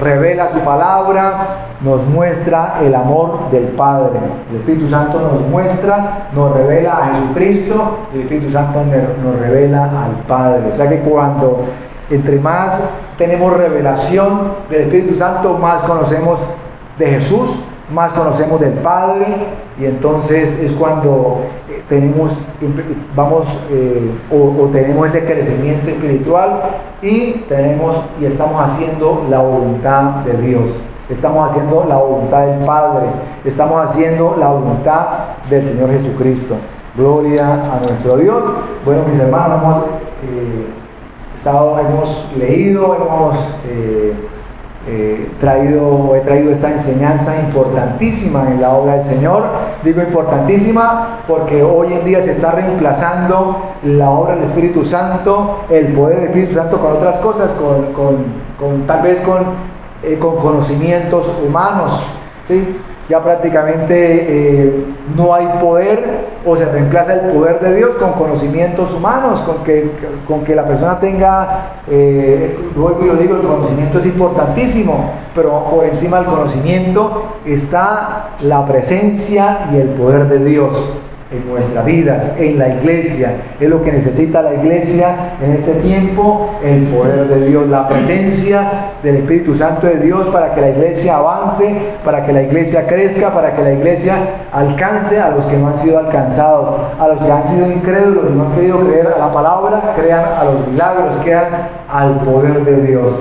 revela su palabra, nos muestra el amor del Padre. El Espíritu Santo nos revela a Jesucristo, y el Espíritu Santo nos revela al Padre. O sea que cuando entre más tenemos revelación del Espíritu Santo, más conocemos de Jesús, más conocemos del Padre, y entonces es cuando tenemos ese crecimiento espiritual, y estamos haciendo la voluntad de Dios, estamos haciendo la voluntad del Padre, estamos haciendo la voluntad del Señor Jesucristo. Gloria a nuestro Dios. Bueno, mis hermanos, hemos leído, he traído esta enseñanza importantísima en la obra del Señor. Digo importantísima porque hoy en día se está reemplazando la obra del Espíritu Santo, el poder del Espíritu Santo, con otras cosas, tal vez con conocimientos humanos, ¿sí? Ya prácticamente no hay poder, o se reemplaza el poder de Dios con conocimientos humanos, con que la persona tenga, luego lo digo, el conocimiento es importantísimo, pero por encima del conocimiento está la presencia y el poder de Dios en nuestras vidas, en la iglesia. Es lo que necesita la iglesia en este tiempo: el poder de Dios, la presencia del Espíritu Santo de Dios, para que la iglesia avance, para que la iglesia crezca, para que la iglesia alcance a los que no han sido alcanzados, a los que han sido incrédulos y no han querido creer a la palabra, crean a los milagros, crean al poder de Dios.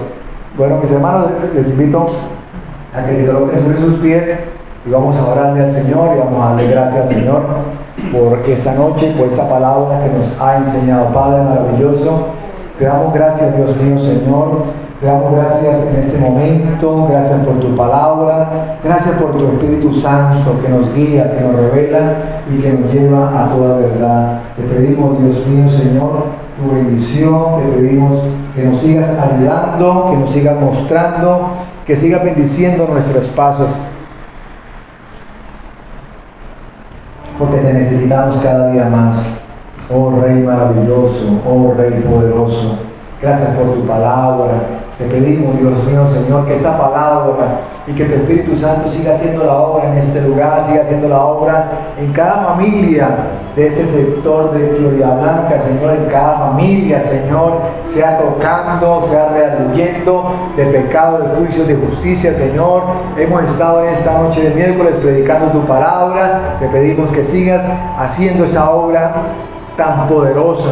Bueno, mis hermanos, les invito a que se coloquen sobre sus pies y vamos a orarle al Señor, y vamos a darle gracias al Señor por esta noche, por esta palabra que nos ha enseñado. Padre maravilloso, te damos gracias, Dios mío, Señor. Te damos gracias en este momento, gracias por tu palabra, gracias por tu Espíritu Santo que nos guía, que nos revela y que nos lleva a toda verdad. Te pedimos, Dios mío, Señor, tu bendición, te pedimos que nos sigas ayudando, que nos sigas mostrando, que sigas bendiciendo nuestros pasos, porque te necesitamos cada día más. Oh Rey maravilloso, oh Rey poderoso, gracias por tu palabra. Te pedimos, Dios mío, Señor, que esta palabra y que tu Espíritu Santo siga haciendo la obra en este lugar, siga haciendo la obra en cada familia de ese sector de Florida Blanca, Señor, en cada familia, Señor, sea tocando, sea redarguyendo de pecado, de juicio, de justicia, Señor. Hemos estado en esta noche de miércoles predicando tu palabra. Te pedimos que sigas haciendo esa obra tan poderosa,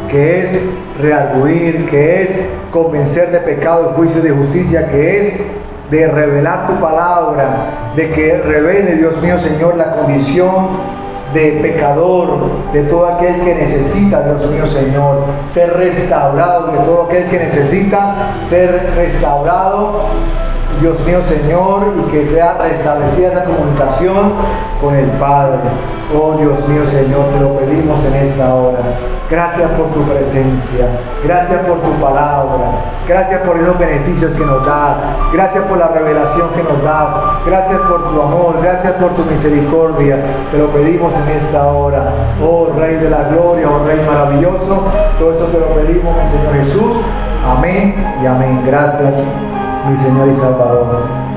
que es redarguir, que es convencer de pecado, de juicio, de justicia, que es de revelar tu palabra, de que revele, Dios mío, Señor, la condición de pecador, de todo aquel que necesita, Dios mío, Señor, ser restaurado, de todo aquel que necesita ser restaurado, Dios mío, Señor, y que sea restablecida esa comunicación con el Padre. Oh Dios mío, Señor, te lo pedimos en esta hora. Gracias por tu presencia, gracias por tu palabra, gracias por esos beneficios que nos das, gracias por la revelación que nos das, gracias por tu amor, gracias por tu misericordia. Te lo pedimos en esta hora, oh Rey de la Gloria, oh Rey maravilloso. Todo esto te lo pedimos, mi Señor Jesús. Amén y amén. Gracias, mi Señor y Salvador.